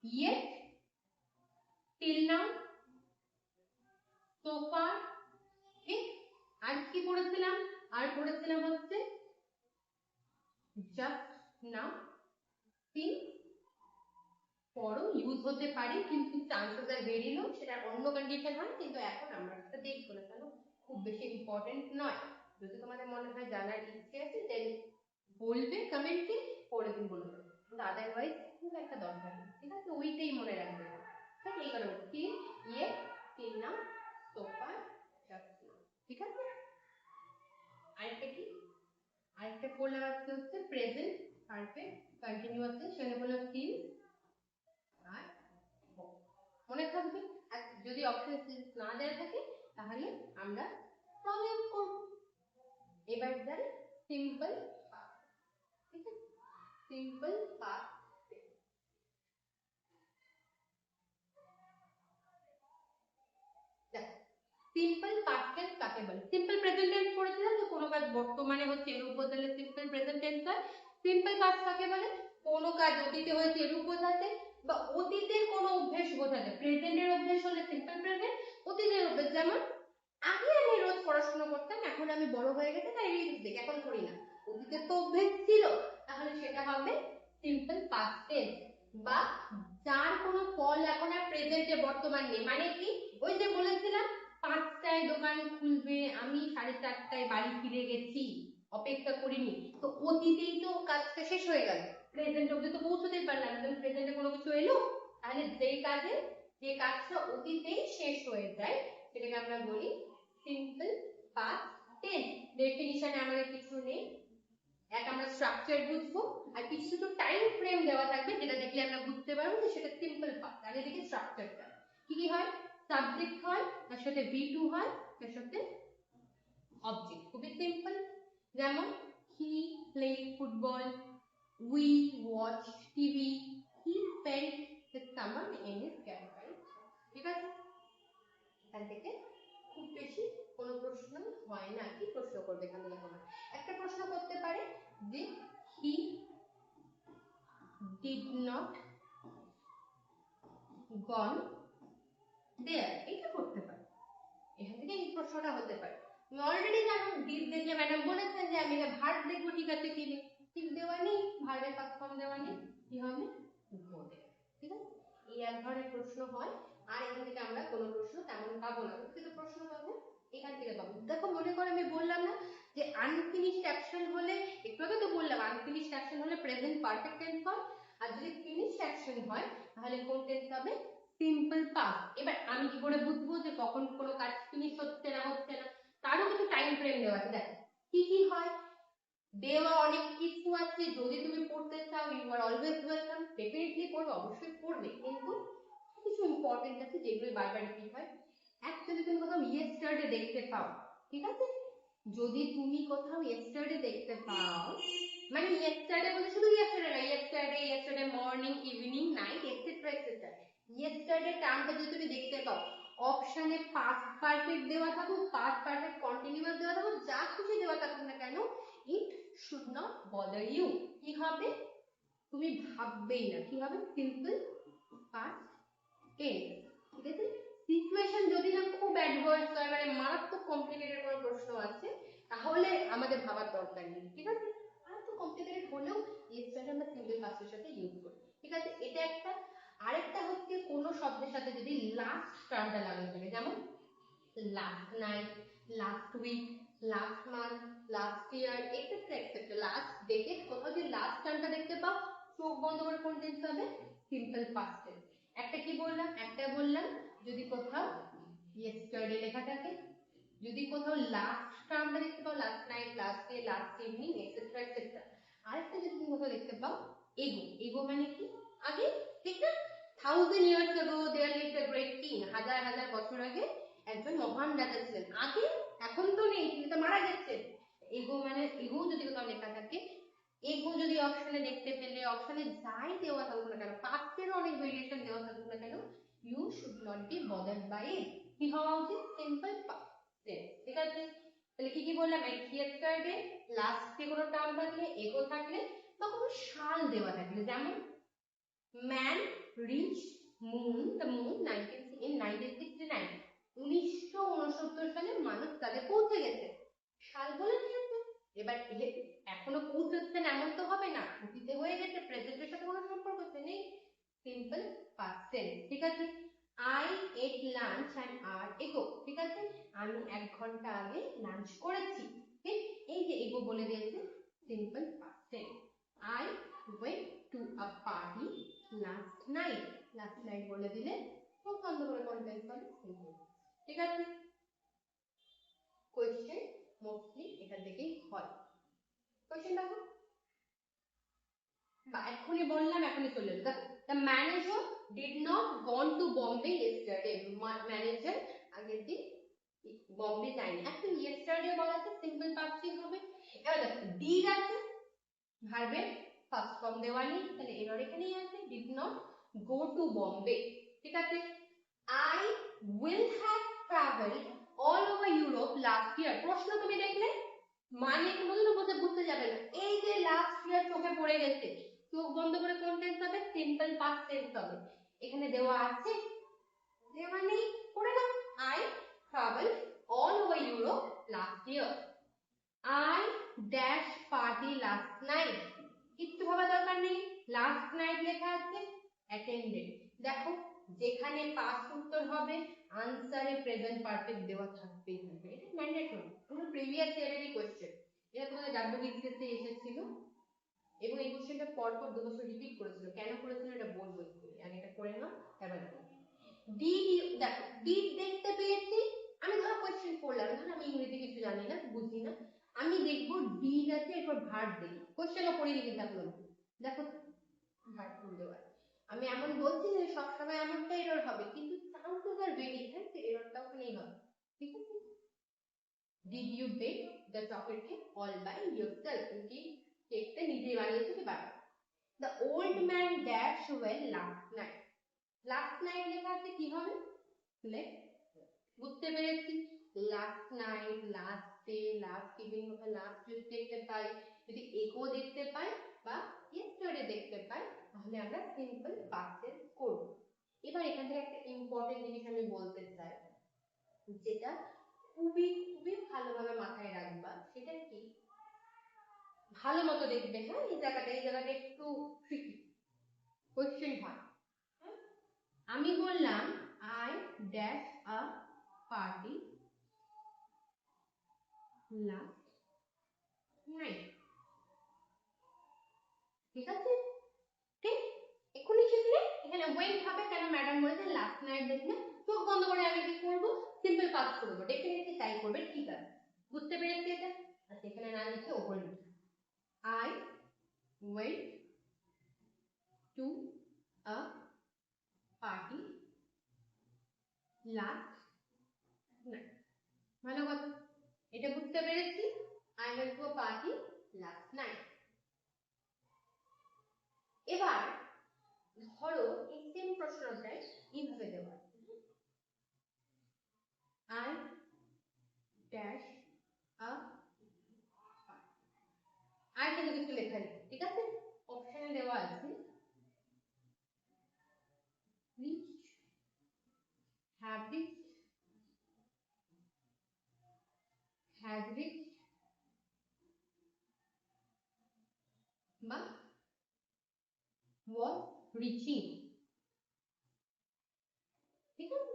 Yet, till now, so far, ঠিক। আর কি পড়েছিলাম, আর পড়েছিলাম হচ্ছে জাস্ট নাও, সিন, পরও ইউজ হতে পারে কিন্তু চান্সেস আর ভেরি লো, সেটা অন্য কন্ডিশন হয়, কিন্তু এখন আমরা সেটা দেখবো না, কেন খুব বেশি ইম্পর্টেন্ট নয়। যদি তোমাদের মনে হয় জানার ইচ্ছে আছে দেন বলবে কমেন্টে, পরে দিন বলে দেবো, কিন্তু আদারওয়াইজ খুব একটা দরকার নেই, ঠিক আছে? ওইটাই মনে রাখবে। ঠিক এই কারণে সিন, ইয়ে, সিন নাও, সোফা, জাস্ট নাও, ঠিক আছে? আরেকটা কি, আরেকটা করলাম আজকে হচ্ছে প্রেজেন্ট পারফেক্ট কন্টিনিউয়াসলি, সেটা হলো সিন আর মনে থাকবে। আর যদি অপশন না দেওয়া থাকে তাহলে আমরা প্রবলেম করব। এবার দেন সিম্পল পাস্ট, ঠিক আছে? Simple past, simple past tense কাকে বলে? সিম্পল প্রেজেন্ট টেন্স পড়েছিলাম যে কোনো কাজ বর্তমানে হচ্ছে এরূপ বদলে সিম্পল প্রেজেন্ট টেন্স হয়। সিম্পল পাস্ট কাকে বলে? কোনো কাজ অতীতে হয়েছে এরূপ বোঝাতে বা অতীতের কোনো অভ্যেস বোঝাতে। প্রেজেন্টের অভ্যেস হলে সিম্পল প্রেজেন্ট, অতীতের অভ্যেস যেমন আগে আমি রোজ পড়াশোনা করতাম, এখন আমি বড় হয়ে গেছি তাই রিলস দেখি, এখন করি না, অতীতে তো অভ্যেস ছিল, তাহলে সেটা হবে সিম্পল পাস্ট টেন্স। বা যার কোনো ফল এখন আর প্রেজেন্টে বর্তমান নেই, মানে কি ওই যে বলেছিলাম 5টায় দোকান খুলবে, আমি 4:30টায় বাড়ি ফিরে গেছি, অপেক্ষা করিনি, তো অতীতেই তো কাজটা শেষ হয়ে গেল, প্রেজেন্ট অবধি তো পৌঁছতেই পারলাম, কিন্তু প্রেজেন্টে কোনো কিছু এলো, তাহলে যেই কাজে যে কাজটা অতীতেই শেষ হয়ে যায় সেটাকে আমরা বলি সিম্পল পাস্ট টেন্স। ডেফিনিশনে আমাদের কিছু নেই, এক আমরা স্ট্রাকচার বুঝবো আর কিছু কিছু টাইম ফ্রেম দেওয়া থাকবে যেটা দেখলে আমরা বুঝতে পারবো যে সেটা সিম্পল পাস্ট। আগে দেখি স্ট্রাকচারটা কি কি হয়। সাবজেক্ট হয়, তার সাথে V2 হয়, তার সাথে অবজেক্ট, খুবই সিম্পল। যেমন he played football, we watch TV, he spent his summer in his grandparents, ঠিক আছে? এখান থেকে খুব বেশি কোনো প্রশ্ন হয় না। কি প্রশ্ন করবে এখান থেকে? তোমার একটা প্রশ্ন করতে পারে যে হি ডিড নট গন দেয়ার, এটা করতে পারে, এখান থেকে এই প্রশ্নটা হতে পারে। তুমি অলরেডি জানো ডিড দেখলে ম্যাডাম বলেছেন যে আমি ভার্ব দেখবো, ঠিক আছে, কি নেই, ঠিক দেওয়া নেই, ভার্বের পাস্ট ফর্ম দেওয়া নেই, কি হবে গো দেবে, ঠিক আছে? এই এক ধরনের প্রশ্ন হয়, আর এখান থেকে আমরা কোনো প্রশ্ন তেমন পাবো না, কিন্তু প্রশ্ন পাবো এখান থেকে পাবো। দেখো মনে করে আমি বললাম না যে আনফিনিশড অ্যাকশন হলে, একটু আগে তো বললাম আনফিনিশড অ্যাকশন হলে প্রেজেন্ট পারফেক্ট টেন্স হয়, আর যদি ফিনিশড অ্যাকশন হয় তাহলে কোন টেন্স হবে? Simple past. এবার আমি কি করে বুঝবো যে কখন কোনো কাজ ফিনিশ হচ্ছে না হচ্ছে না? তারও কিছু টাইম ফ্রেম দেওয়া আছে, দেখো কি কি হয়, দেওয়া অনেক কিছু আছে, যদি তুমি পড়তে চাও you are always welcome, definitely পড়বে, অবশ্যই পড়বে, কিন্তু কিছু ইম্পর্টেন্ট আছে যেগুলো বারবার রিপিট হয়। অ্যাকচুয়ালি তুমি কোথাও ইয়েস্টারডে দেখতে পাও, ঠিক আছে? যদি তুমি কোথাও ইয়েস্টারডে দেখতে পাও, মানে ইয়েস্টারডে বলে শুধু ইয়েস্টারডে না, yesterday, yesterday morning, evening, night, et cetera et cetera, yesterday টার্মটা যদি তুমি দেখতে পাও, অপশনে পাস্ট পারফেক্ট দেওয়া থাকুক, পাস্ট পারফেক্ট কন্টিনিউয়াস দেওয়া থাকুক, যা খুশি দেওয়া থাকুক না কেন, it should not bother you, কি হবে? তুমি ভাববেই না, কি হবে? সিম্পল পাস্ট টেন্স, ঠিক আছে? সিচুয়েশন যদি না খুব অ্যাডভার্স হয়, মানে মারাত্মক কমপ্লিকেটেড কোনো প্রশ্ন আছে, তাহলে আমাদের ভাবার দরকার নেই, ঠিক আছে? আর তো কমপ্লিকেটেড হলেও ইয়েস্টারডে আমরা সিম্পল পাস্টের সাথে ইউজ করি, ঠিক আছে? এটা একটা। আরেকটা হচ্ছে কোনো শব্দের সাথে যদি লাস্ট টার্মটা লাগানো থাকে, যেমন last night, last week, last month, last year, etcetera etcetera, last decade, কোথাও যদি লাস্ট টার্মটা দেখতে পাও, চোখ বন্ধ করে কোন টেন্স হবে? Simple past tense. একটা কি বললাম, একটা বললাম যদি কোথাও ইয়েস্টারডে লেখা থাকে, যদি কোথাও লাস্ট টার্মটা দেখতে পাও, last night, last day, last evening, etcetera etcetera. আরেকটা যদি তুমি কোথাও দেখতে পাও এগো, এগো মানে কি? আগে, ঠিক না? 1000 years ago there lived a great king, হাজার হাজার বছর আগে একজন মহান রাজা ছিলেন, আগে, এখন তো নেই, তিনি তো মারা গেছেন। এগো মানে, এগো যদি কোথাও লেখা থাকে, এগো যদি অপশনে দেখতে পেলে, অপশনে যাই দেওয়া থাকুক না কেন, পাস্টের অনেক ভেরিয়েশন দেওয়া থাকুক না কেন, you should not be bothered by it, কি হওয়া উচিত? সিম্পল পাস্ট টেন্স, ঠিক আছে? তাহলে কি কি বললাম, ইয়েস্টারডে, লাস্টে কোনো টার্ম থাকলে, এগো থাকলে, বা কোনো সাল দেওয়া থাকলে, যেমন man reached moon, the moon in 1969, 1969 সালে মানুষ তাদের পৌঁছে গেছে, সাল বলে দিয়েছে। এবার এখনো পৌঁছাচ্ছেন এমন তো সিম্পল পাস্ট টেন্স, ঠিক আছে। I ate lunch an hour ago, ঠিক আছে, আমি 1 ঘন্টা আগে লাঞ্চ করেছি, ঠিক। এই যে এগো বলে দিয়েছে, simple past tense. I went to a party last night, last night বলে দিলে খুব বন্ধ করে কন্টেন্স পাবে, সিম্পল, ঠিক আছে। কোয়েশ্চেন মোস্টলি এখান থেকেই হয়। কোয়েশ্চেন দেখো, বা এখনই বললাম, এখনই চলে এলো। The manager did not gone to Bombay yesterday, manager আগের দিন বম্বে যায়নি। এখন ইয়েস্টারডে বলা আছে, সিম্পল পাস্ট টেন্স হবে। এবার দেখো ডিড আছে, ভার্বের ফার্স্ট ফর্ম দেওয়া নেই, তাহলে এবার এখানেই আছে did not go to Bombay, ঠিক আছে। I will have travelled all over Europe last ইয়ার, প্রশ্ন তুমি দেখলে মানে কোনোদিনও বুঝতে যাবে না, এই যে লাস্ট ইয়ার চোখে পড়ে গেছে, চোখ বন্ধ করে কোন টেন্স হবে, সিম্পল পাস্ট টেন্স হবে। এখানে দেওয়া আছে, দেওয়া নেই, পড়ে নাও। I travelled all over Europe last year. I dash party last night, কিচ্ছু ভাবা দরকার নেই, লাস্ট নাইট লেখা আছে, অ্যাটেন্ডেড। দেখো যেখানে পাস্ট উত্তর হবে আনসারে প্রেজেন্ট পারফেক্ট দেওয়া থাকবেই থাকবে, এটা ম্যান্ডেটরি, কোনো প্রিভিয়াস ইয়ারেরই কোশ্চেন, এটা তোমাদের ডাব্লিউবিসিএস এ এসেছিল এবং এই কোশ্চেনটা পর পর 2 বছর রিপিট করেছিল। কেন করেছিল এটা বলবো একটু, আগে এটা করে নাও, তারপর দেখো। ডিড, দেখো ডিড দেখতে পেয়েছি, আমি ধরো কোশ্চেন পড়লাম, ধরো আমি ইংরেজি কিছু জানি না, বুঝি না, আমি দেখবো ডিড আছে, এরপর ভার্ব দেই, কোশ্চেনও পড়িনি কিন্তু এখন, দেখো ভার্ব দেওয়া। আমি এমন বলছি যে সবসময় এমনটা এরর হবে, কিন্তু চান্সেস আর ভেরি হাই যে এররটা ওখানেই হবে, ঠিক আছে। Did you bake the chocolate cake all by yourself, তুমি কি কেকটা নিজেই বানিয়েছো কি বাবা। The old man dash well last night, last night লেখা আছে, কি হবে, বুঝতে পেরেছি। Last night, last day, last evening অথবা লাস্ট উইক দেখতে পাই, যদি এগো দেখতে পাই বা ইয়েস্টারডে দেখতে পাই, তাহলে আমরা সিম্পল পাস্ট টেন্স করব। এবার এখান থেকে একটা ইম্পর্টেন্ট জিনিস আমি বলতে চাই, যেটা খুবই খুবই ভালোভাবে মাথায় রাখবা, সেটা কি, ভালো মতো দেখবে, হ্যাঁ, এই জায়গাটা একটু ট্রিকি কোশ্চেন হয়। আমি বললাম I dash a party last night, ঠিক আছে, ঠিক। এক্ষুনি শিখলে এখানে ওয়েন্ট হবে, কেন ম্যাডাম বলেছেন লাস্ট নাইট দেখলে চোখ বন্ধ করে আমি কি করব, সিম্পল পাস করব, ডেফিনেটলি তাই করবে, ঠিক আছে, বুঝতে পেরেছি এটা। আচ্ছা এখানে না লিখে ওপরে লিখি, I went to a party last night, ভালো কথা, এটা বুঝতে পেরেছি, I went to a party last night. এবার ধরো এই সেম প্রশ্নটাই এইভাবে দেওয়া, আই ড্যাশ আ, আর কিন্তু কিছু লেখা নেই, ঠিক আছে, অপশনে দেওয়া আছে reach, have reach, has reach বা ওয়াজ রিচিং, ঠিক আছে,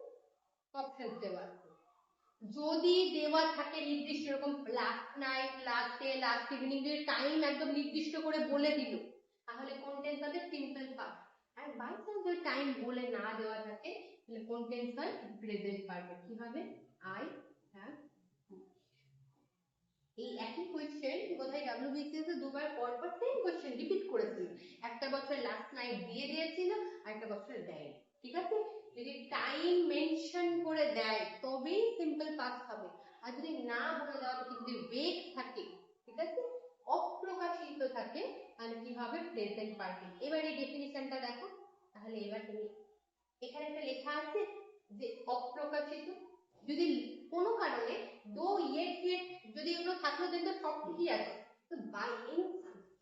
অপশন দেওয়া আছে। যদি দেওয়া থাকে নির্দিষ্ট এরকম last night, last day, last evening, যদি টাইম একদম নির্দিষ্ট করে বলে দিল, তাহলে কোন টেন্স হবে, সিম্পল পাস্ট। আর বাই চান্স যদি টাইম বলে না দেওয়া থাকে, তাহলে কোন টেন্স হয়, প্রেজেন্ট পারফেক্ট, কি হবে, আই হ্যাভ। এই একই কোশ্চেন বোধহয় ডাব্লিউবিসিএস এ দুবার পর পর সেম কোশ্চেন রিপিট করেছিল, একটা বছর লাস্ট নাইট দিয়ে দিয়েছিল, আর একটা বছর দেয়, ঠিক আছে। যদি টাইম মেনশন করে দেয় তবেই সিম্পল পাস্ট হবে, আর যদি না বলে দেওয়া থাকে, যদি ভেগ থাকে, ঠিক আছে, অপ্রকাশিত থাকে, তাহলে কি হবে, প্রেজেন্ট পারফেক্ট। এবার এই ডেফিনিশনটা দেখো, তাহলে এবার তুমি এখানে একটা লেখা আছে যে অপ্রকাশিত, যদি কোনো কারণে দো ইয়েট ইয়েট যদি এগুলো থাকলো দেখবে সব ঠিকই আছে, তো বাই এনি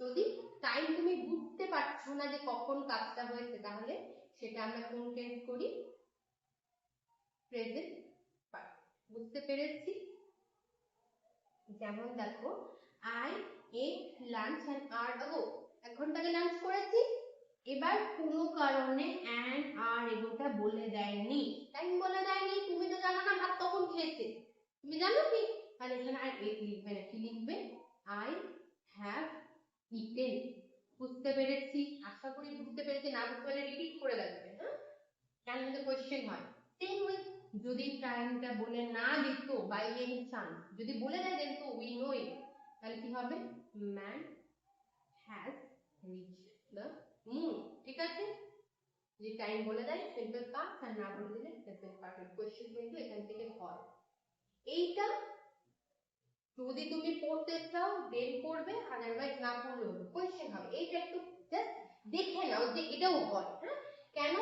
যদি টাইম তুমি বুঝতে পারছো না যে কখন কাজটা হয়েছে, তাহলে সেটা আমরা কোন টেন্স করি, প্রেজেন্ট পারফেক্ট, বুঝতে পেরেছি। যেমন দেখো I ate lunch an hour ago, 1 ঘন্টা আগে লাঞ্চ করেছি, এবার কোনো কারণে অ্যান্ড আর এগুলোটা বলে দেয়নি, টাইম বলে দেয়নি, তুমি তো জানো না ভাত কখন খেয়েছে, তুমি জানো কি? তাহলে এখানে আর এট লিখবে না, কি লিখবে? I have eaten. বুঝতে পেরেছি? আশা করি বুঝতে পেরেছি, না বুঝতে পারলে রিপিট করে রাখবে। হ্যাঁ, কেন যদি কোয়েশ্চেন হয় সেম উইথ, যদি টাইমটা বলে না দিত বাই এনি চান্স, যদি বলে দেয় দেন তো উই নো ইট, তাহলে কি হবে? Man has reached the moon. ঠিক আছে, যে টাইম বলে দেয় সিম্পল পাস্ট, আর না বলে দিলে প্রেজেন্ট পারফেক্ট। কোশ্চেন কিন্তু এখান থেকে হয়। এইটা যদি তুমি পড়তে চাও দেন পড়বে, আদারওয়াইজ না পড়লেও কোশ্চেন হবে। এইটা একটু জাস্ট দেখে নাও যে এটাও হয়। হ্যাঁ, কেন?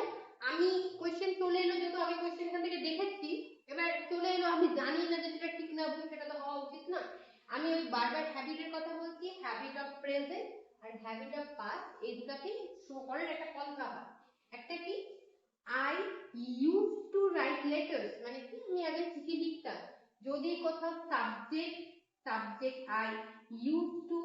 আমি কোশ্চেন চলে এলো, যেহেতু আমি কোশ্চেন এখান থেকে দেখেছি, এবার চলে এলো, আমি জানি না যে সেটা ঠিক না ভুল, সেটা তো হওয়া উচিত না। আমি ওই বারবার হ্যাবিটের কথা বলছি, হ্যাবিট অফ প্রেজেন্ট আর হ্যাবিট অফ পাস্ট, এই দুটাকে শো করার একটা পন্থা হয়। একটা কি, I use to write letters, মানে কি আমি আগে চিঠি লিখতাম, যদি কোথাও সাবজেক্ট আই ইউজ টু,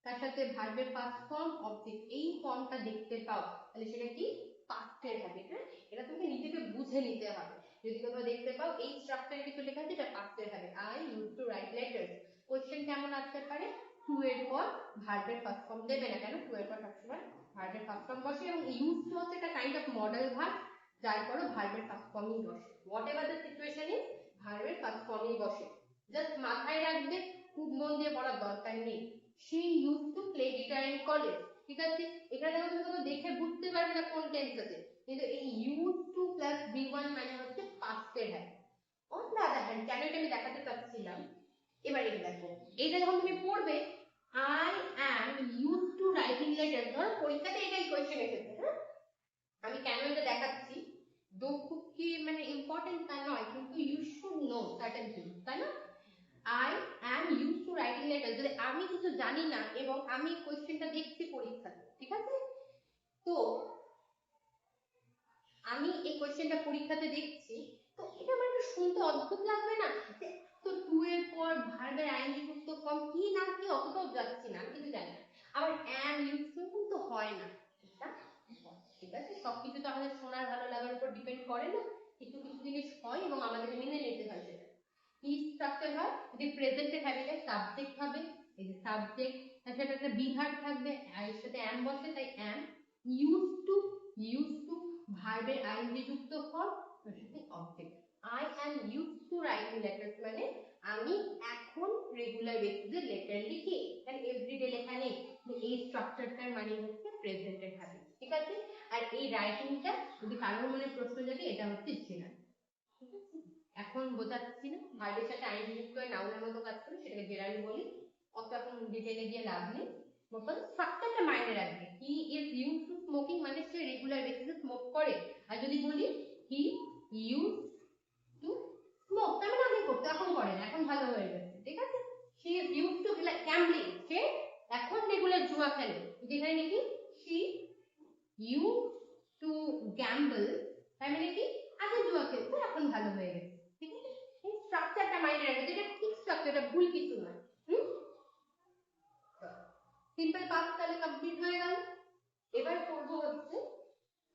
তার সাথে ভার্বের পাস্ট ফর্ম অবজেক্ট, এই ফর্মটা দেখতে পাও, তাহলে সেটা কি? পাস্টের হ্যাবিট। হ্যাঁ, এটা তুমি নিজেকে বুঝে নিতে হবে। যদি তোমরা দেখতে পাও এই স্ট্রাকচারে কিছু লেখা আছে, এটা পাস্টের habit, I use to write letters. Question কেমন আসতে পারে? টু এর পর ভার্বের ফার্স্ট ফর্ম দেবে না, কেন? টু এর পর সবসময় ভার্বের ফার্স্ট ফর্ম বসে, এবং ইউজ টু হচ্ছে একটা কাইন্ড অফ মডেল ভার্ব, যার পরও ভার্বের ফার্স্ট ফর্মই বসে। What ever the situation is, ভার্বের ফার্স্ট ফর্মই বসে। জাস্ট মাথায় রাখবে, খুব মন দিয়ে পড়ার দরকার নেই। She use to play guitar in college. ঠিক আছে, এখানে দেখো তুমি কোনো দেখে বুঝতে পারবে না কোন টেন্স আছে, কিন্তু এই ইউজ টু প্লাস V1 মানে হচ্ছে পাস্টের habit. On the other hand, কেন এটা আমি দেখাতে চাচ্ছিলাম, এবার এটা দেখো, এইটা যখন তুমি পড়বে, I am use to writing letter, ধরো পরীক্ষাতে এটাই কোয়েশ্চেন এসেছে। হ্যাঁ, আমি কেন এটা দেখাচ্ছি, খুব কি মানে ইম্পর্টেন্ট তা নয়, কিন্তু you should know certain things, তাই না? I am use to writing letter, যদি আমি কিছু জানি না এবং আমি কোয়েশ্চেনটা দেখছি পরীক্ষাতে, ঠিক আছে, তো আমি এই কোয়েশ্চেনটা পরীক্ষাতে দেখছি, তো এটা আমার একটু শুনতে অদ্ভুত লাগবে না, যে তো টু এর পর ভার্বের আইএনজি যুক্ত ফর্ম কি না কি, অতটাও যাচ্ছি না, আমি কিছু জানি না, আবার অ্যাম ইউজ টু কিন্তু হয় না, এটা ঠিক আছে, সবকিছু তো আমাদের শোনার ভালো লাগার উপর ডিপেন্ড করে না, কিছু কিছু জিনিস হয় এবং আমাদেরকে মেনে নিতে হয়। সেটা কি স্ট্রাকচার হয়, যদি প্রেজেন্টের হ্যাবিটে সাবজেক্ট হবে, এই যে সাবজেক্ট, তার সাথে একটা বি ভার্ব থাকবে, আর এর সাথে অ্যাম বসে, তাই অ্যাম ইউজ টু ভার্বের আইএনজি যুক্ত ফর্ম, তার সাথে object. I am use to writing letters মানে আমি এখন রেগুলার বেসিসে লেটার লিখি, কারণ এভরিডে লেখা নেই, এই স্ট্রাকচারটার মানে হচ্ছে প্রেজেন্টের হ্যাবিট। ঠিক আছে, আর এই রাইটিংটা যদি কারোর মনে প্রশ্ন জাগে, এটা হচ্ছে জেনারেল। এখন বোঝাচ্ছি না, ভার্বের সাথে আইএনজি যুক্ত হয় নাউনের মতো কাজ করে, সেটাকে জেনারেল বলি, অত এখন ডিটেইলে গিয়ে লাভ নেই। মোটকথা স্ট্রাকচারটা মাইন্ডে রাখবে, he is use two smoking মানে সে রেগুলার বেসিসে স্মোক করে, আর যদি বলি হি ইউজ টু স্মোক তার মানে আগে করতে, এখন করে না, এখন ভালো হয়ে গেছে। ঠিক আছে, she is use to gambling, সে এখন রেগুলার জুয়া খেলে, যেখানে নাকি সি ইউজ টু গ্যাম্বল, তার মানে কি আগে জুয়া খেলতো, এখন ভালো হয়ে গেছে। ঠিক আছে, এই স্ট্রাকচারটা মাইন্ডে রাখবে, এটা ঠিক স্ট্রাকচার, এটা ভুল কিছু নয়। সিম্পল পাস্ট তাহলে কমপ্লিট হয়ে গেল, এবার করব হচ্ছে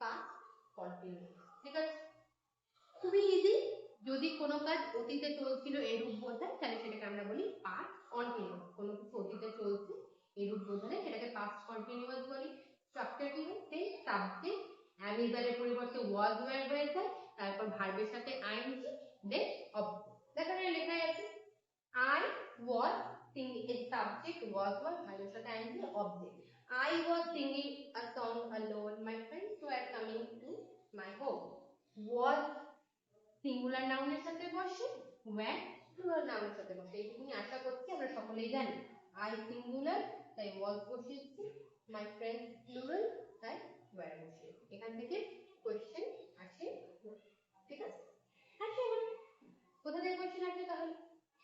পাস্ট কন্টিনিউয়াস। ঠিক আছে, খুবই ইজি, যদি কোনো কাজ অতীতে চলছিল এরূপ বোঝায়, তাহলে সেটাকে আমরা বলি পাস্ট কন্টিনিউয়াস। কোনো কিছু অতীতে চলছে এরূপ বোঝালে সেটাকে পাস্ট কন্টিনিউয়াস বলি। স্ট্রাকচার কি হয়, সেই সাবজেক্ট am is are এর পরিবর্তে was were হয়ে যায়, তারপর ভার্বের সাথে ing, দেন অবজেক্ট। দেখো এখানে লেখা আছে I was singing, a subject was ভার্বের সাথে ing, object. I was singing a song alone, my friends were coming to my home. Was singular নাউনের সাথে বসে, were প্লুরাল নাউনের সাথে বসে, এইটুকুনি আশা করছি আমরা সকলেই জানি। I সিঙ্গুলার তাই was বসিয়েছি, my friends প্লুরাল তাই were বসিয়েছি। এখান থেকে কোশ্চেন আসে। ঠিক আছে, আসে না, কোথা থেকে কোশ্চেন আসে তাহলে?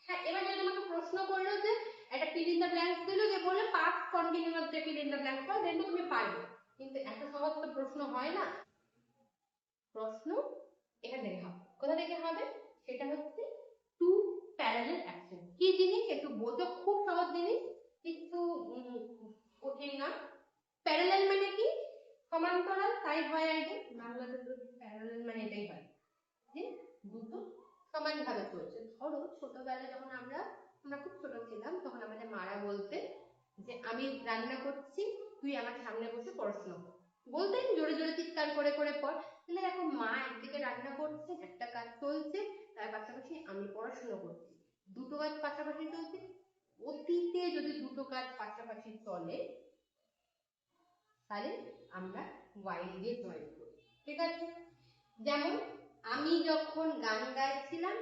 হ্যাঁ, এবার যদি তোমাকে প্রশ্ন করলো যে একটা ফিল ইন দ্য ব্ল্যাঙ্কস দিল, যে বলে পাস্ট কন্টিনিউয়াস যে ফিল ইন দ্য ব্ল্যাঙ্কস হয়, দেন তো তুমি পারবে, কিন্তু এত সহজ তো প্রশ্ন হয় না। প্রশ্ন এখান থেকে হবে, কোথা থেকে হবে, সেটা হচ্ছে টু প্যারালাল অ্যাকশন। কি জিনিস একটু বোঝো, খুব সহজ জিনিস, কিন্তু কঠিন না। প্যারালাল মানে কি, সমান্তরাল তাই হয় আগে, বাংলাতে তো প্যারালাল মানে এটাই হয় যে দুটো সমানভাবে চলছে। ধরো ছোটবেলায় যখন আমরা খুব ছোট ছিলাম তখন আমাদের মারা বলতে যে আমি রান্না করছি, তুই আমার সামনে বসে পড়াশোনা কর, বলতেন জোরে জোরে চিৎকার করে করে পড়। তাহলে দেখো মা একদিকে রান্না করছে, একটা কাজ চলছে, তার পাশাপাশি আমি পড়াশোনা করছি, দুটো কাজ পাশাপাশি চলছে। অতীতে যদি দুটো কাজ পাশাপাশি চলে তাহলে আমরা while দিয়ে জয়েন করি, ঠিক আছে? যেমন আমি যখন গান গাইছিলাম,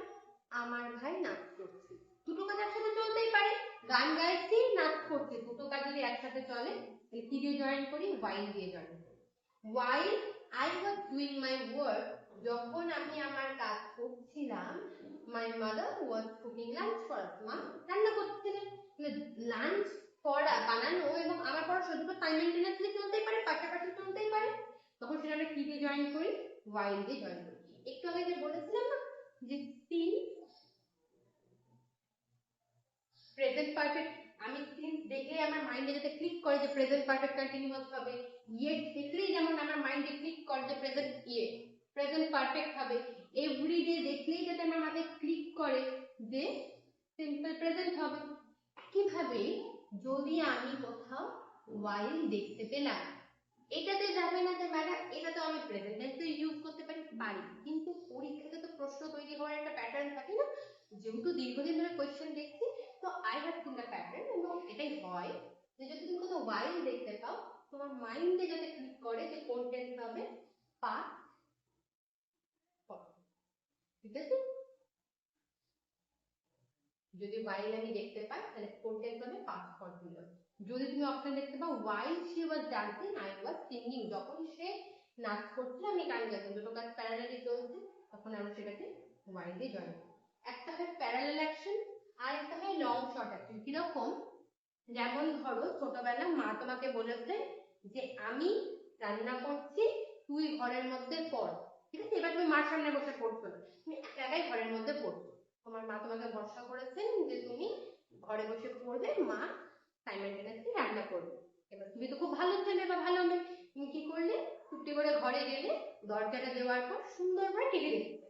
আমার ভাই নাচ করছে, দুটো কাজ একসাথে চলতেই পারে, গান গাইছি নাচ করছে, দুটো কাজ যদি একসাথে চলে তাহলে কি দিয়ে জয়েন করি? while দিয়ে জয়েন করি। while I was doing my work, যখন আমি আমার কাজ করছিলাম, my mother was cooking lunch for us, মা রান্না করছিলেন। লাঞ্চ করা, বানানো এবং আমার পড়াশোনা দুটো সাইমালটেনিয়াসলি চলতেই পারে, পাশাপাশি চলতেই পারে, তখন সেটা আমরা কি দিয়ে জয়েন করি? while দিয়ে জয়েন করি। একটু আগে যে বলেছিলাম না যে since প্রেজেন্ট পারফেক্ট, আমি since দেখলে আমার মাইন্ডে যেতে ক্লিক করে যে প্রেজেন্ট পারফেক্ট কন্টিনিউয়াস হবে, yet দেখলেই যেমন আমার মাইন্ডে ক্লিক করে যে প্রেজেন্ট পারফেক্ট হবে, এভরিডে দেখলেই যাতে আমার মাথায় ক্লিক করে যে সিম্পল প্রেজেন্ট হবে। একইভাবে যদি আমি কোথাও while দেখতে পেলাম, এটাতে যাবে না যে ম্যাডাম এটা তো আমি প্রেজেন্ট টেন্সে ইউজ করতে পারি, কিন্তু পরীক্ষাতে তো প্রশ্ন তৈরি হওয়ার একটা প্যাটার্ন থাকে না, যেহেতু দীর্ঘদিন ধরে কোশ্চেন দেখছি তো I have seen the pattern, এবং এটাই হয় যে যদি তুমি কোথাও while দেখতে পাও, তোমার মাইন্ডে যাতে ক্লিক করে যে কোন টেন্স হবে, পাস্ট, ঠিক আছে? যদি while আমি দেখতে পাই তাহলে কোন টেন্স হবে? Past continuous. যদি তুমি অপশন দেখতে পাও while she was dancing I was singing, যখন সে নাচ করছিল আমি গান গাইছি, দুটো কাজ প্যারালালি চলছে, তখন আমরা সেটাকে while দিয়ে জয়েন করি। একটা হয় প্যারালাল অ্যাকশন আর একটা হয় লং শর্ট অ্যাকশন। কিরকম? যেমন ধরো ছোটবেলা মা তোমাকে বলেছে যে আমি রান্না করছি, তুই ঘরের মধ্যে পড়, ঠিক আছে? এবার তুমি মার সামনে বসে পড়ছো না, তুমি একাই ঘরের মধ্যে পড়ছো, তোমার মা তোমাকে ভরসা করেছেন যে তুমি ঘরে বসে পড়বে, মা সাইমালটেনিয়াসলি রান্না করবে। এবার তুমি তো খুব ভালো ছেলে বা ভালো মেয়ে, তুমি কি করলে? ছুটি করে ঘরে গেলে, দরজাটা দেওয়ার পর সুন্দর করে টিভি দেখতে,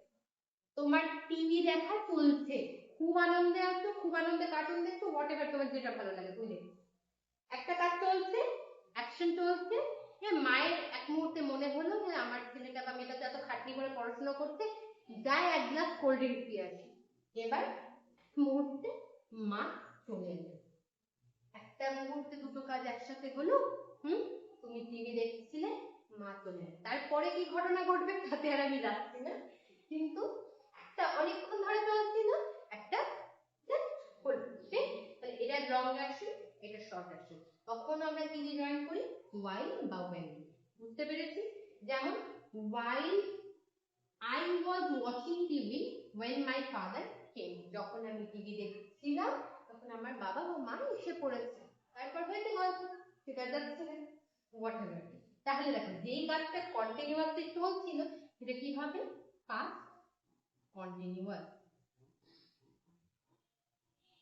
তোমার টিভি দেখা চলছে, খুব আনন্দে আছো, খুব আনন্দে কার্টুন দেখছো, হোয়াট এভার তোমার যেটা ভালো লাগে তুমি দেখো, একটা কাজ চলছে, অ্যাকশন চলছে, মায়ের এক মুহূর্তে মনে হলো যে আমার ছেলেটা বা মেয়েটা তো এত খাটনি করে পড়াশোনা করতে, যায় এক গ্লাস কোল্ড ড্রিঙ্কস দিয়ে আসি। এবার মুহূর্তে মা চলে এলেন, একটা মুহূর্তে দুটো কাজ একসাথে হলো, তুমি টিভি দেখছিলে, মা চলে এলেন। তারপরে কি ঘটনা ঘটবে তাতে আর আমি যাচ্ছি না, কিন্তু একটা অনেকক্ষণ ধরে চলছিল, একটা তাহলে এটা লং অ্যাকশন, এটা শর্ট অ্যাকশন, তখন আমরা কি দিয়ে জয়েন করি? while বা when। বুঝতে পেরেছি? যেমন while I was watching TV when my father came, যখন আমি টিভি দেখছিলাম তখন আমার বাবা ও মা এসে পড়েছে, তারপর হয়তো গল্প, সেটা যাচ্ছে না, whatever। তাহলে দেখো যেই কাজটা কন্টিনিউয়াসলি চলছিল সেটা কি হবে? পাস্ট কন্টিনিউয়াস,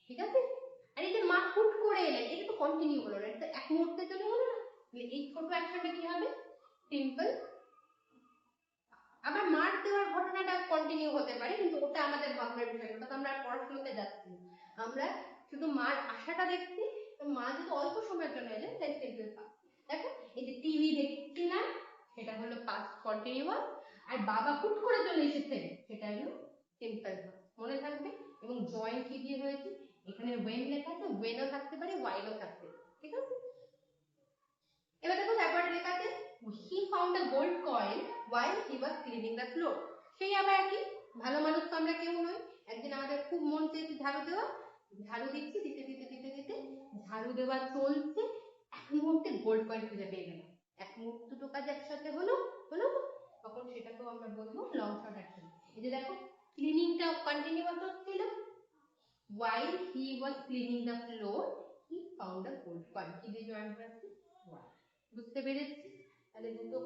ঠিক আছে? আর এই যে মা হুট করে এলেন, এটা তো কন্টিনিউ হলো না, এটা এক মুহূর্তের জন্য হলো না, এই ছোট অ্যাকশনটা কি হবে? সিম্পল। আবার মার দেওয়ার ঘটনাটা কন্টিনিউ হতে পারে, কিন্তু ওটা আমাদের ভাবনার বিষয়, ওটা তো আমরা পড়াশোনাতে যাচ্ছি, আমরা শুধু মার আশাটা দেখছি, তো মা যদি অল্প সময়ের জন্য এলেন তাই সিম্পল পাস্ট। দেখো এই যে টিভি দেখছিলাম সেটা হলো পাস্ট কন্টিনিউয়াস, আর বাবা হুট করে চলে এসেছেন সেটা হলো সিম্পল পাস্ট, মনে থাকবে। এবং জয়েন কি দিয়ে হয়েছে? এখানে when লেখা আছে, when ও থাকতে পারে, while ও থাকতে পারে, ঠিক আছে? এবার দেখো তারপরে লেখা আছে he found a gold coin while he was cleaning the floor, সেই আবার কি, ভালো মানুষ তো আমরা কেউ নই, একদিন আমাদের খুব মন চেয়েছে ঝাড়ু দেওয়া, ঝাড়ু দিচ্ছি, দিতে দিতে দিতে দিতে ঝাড়ু দেওয়া চলছে, এক মুহূর্তে গোল্ড কয়েন খুঁজে পেয়ে গেলাম, এক মুহূর্তে দুটো কাজ একসাথে হলো, তখন সেটাকেও আমরা বলবো লং শর্ট অ্যাকশন। এই যে দেখো ক্লিনিংটা কন্টিনিউয়াস হচ্ছিল, while he was cleaning the floor he found a gold coin, কি দিয়ে জয়েন করেছে? বুঝতে পেরেছি? তাহলে দুটো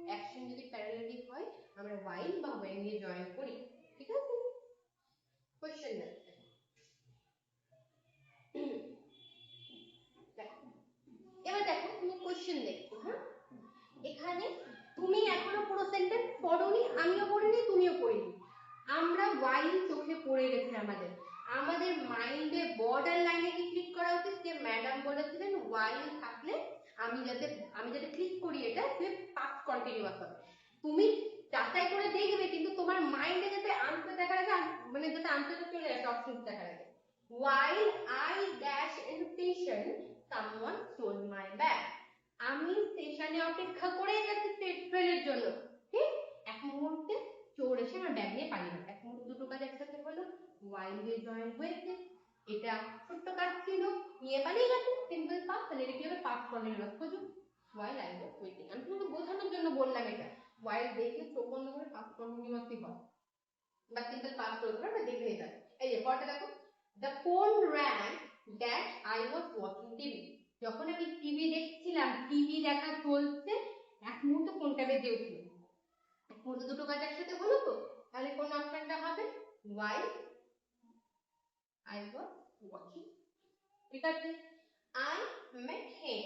অ্যাকশন যদি প্যারালালি হয় আমরা while বা when দিয়ে জয়েন করি, ঠিক আছে? কোশ্চেন দেখো, এবার দেখো তুমি কোশ্চেন দেখছো, হ্যাঁ, এখানে তুমি এখনো পুরো সেন্টেন্স পড়োনি, আমিও পড়িনি, তুমিও পড়িনি। আমরা while চোখে পড়ে গেছে আমাদের। আমাদের মাইন্ডে বর্ডার লাইনে কি ক্লিক করা উচিত, যে ম্যাডাম বলেছিলেন while থাকলে আমি যাতে ক্লিক করি এটা যে পাস্ট কন্টিনিউয়াস হবে। তুমি যাচাই করে দেখবে, কিন্তু তোমার মাইন্ডে যাতে আনসার দেখার আগে মানে যাতে আনসারটা চলে আসে অপশন দেখার আগে। while I dash in station someone stole my bag, আমি স্টেশনে অপেক্ষা করে যাচ্ছি ট্রেনের জন্য, ঠিক এক মুহূর্তে চোর এসে আমার ব্যাগ নিয়ে পালিয়ে গেল। এক মুহূর্তে দুটো কাজ একসাথে হলো, while দিয়ে জয়েন হয়েছে, এটা ছোট্ট কাজ ছিল, নিয়ে পালিয়ে গেছে, সিম্পল পাস্ট। তাহলে এটা কি হবে, পাস্ট কন্টিনিউয়াস খোঁজো, while I was waiting। আমি তোমাকে বোঝানোর জন্য বললাম এটা, while দেখলে চোখ বন্ধ করে পাস্ট কন্টিনিউয়াসই হয়, বা সিম্পল পাস্ট করতে পারবে, দেখলেই যায়। এই যে পড়টা দেখো, the phone rang that I was watching TV, যখন আমি টিভি দেখছিলাম, টিভি দেখা চলছে, এক মুহূর্তে ফোনটা বেজে উঠলো। এক মুহূর্তে দুটো কাজ একসাথে হলো তো, তাহলে কোন অপশনটা হবে, while I was watching, ঠিক আছে। I met him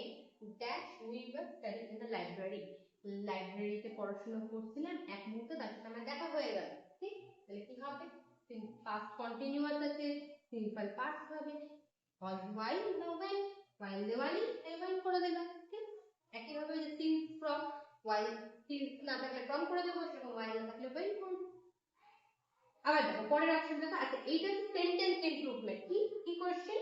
that we were studying in the library, লাইব্রেরিতে পড়াশোনা করছিলাম, এক মুহূর্তে তার সাথে আমার দেখা হয়ে গেল, ঠিক। তাহলে কি হবে, পাস্ট কন্টিনিউয়াস আছে, সিম্পল পাস্ট হবে, while না when, while দেওয়ালি when করে দিলাম, ঠিক। একইভাবে যে since from, while since না থাকলে from করে দেবো, সেরকম while না থাকলে when করব। আবার দেখো পরের অপশন দেখো, আচ্ছা এইটা হচ্ছে সেন্টেন্স ইমপ্রুভমেন্ট। কি কোশ্চেন,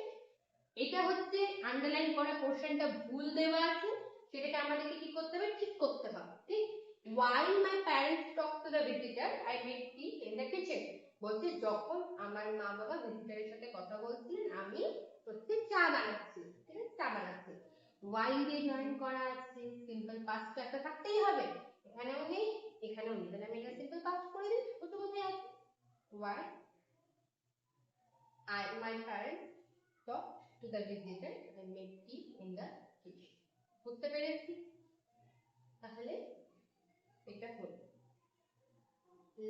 এটা হচ্ছে আন্ডারলাইন করা পোরশনটা ভুল দেওয়া আছে, সেটাকে আমাদেরকে কি করতে হবে, ঠিক করতে হবে, ঠিক। while my parents talked to the visitor I made tea in the kitchen, বলছে যখন আমার মা বাবা ভিজিটরের সাথে কথা বলছিলেন আমি হচ্ছে চা বানাচ্ছি, ঠিক আছে, চা বানাচ্ছি। while দিয়ে জয়েন করা আছে, সিম্পল পাস্ট তো একটা থাকতেই হবে, এখানেও নেই এখানেও নেই, তাহলে আমি এটা সিম্পল পাস্ট করে দিই, কত কোথায় আছে, while my parents talked to the visitor I made tea in the kitchen, বুঝতে পেরেছি। তাহলে এটা হলো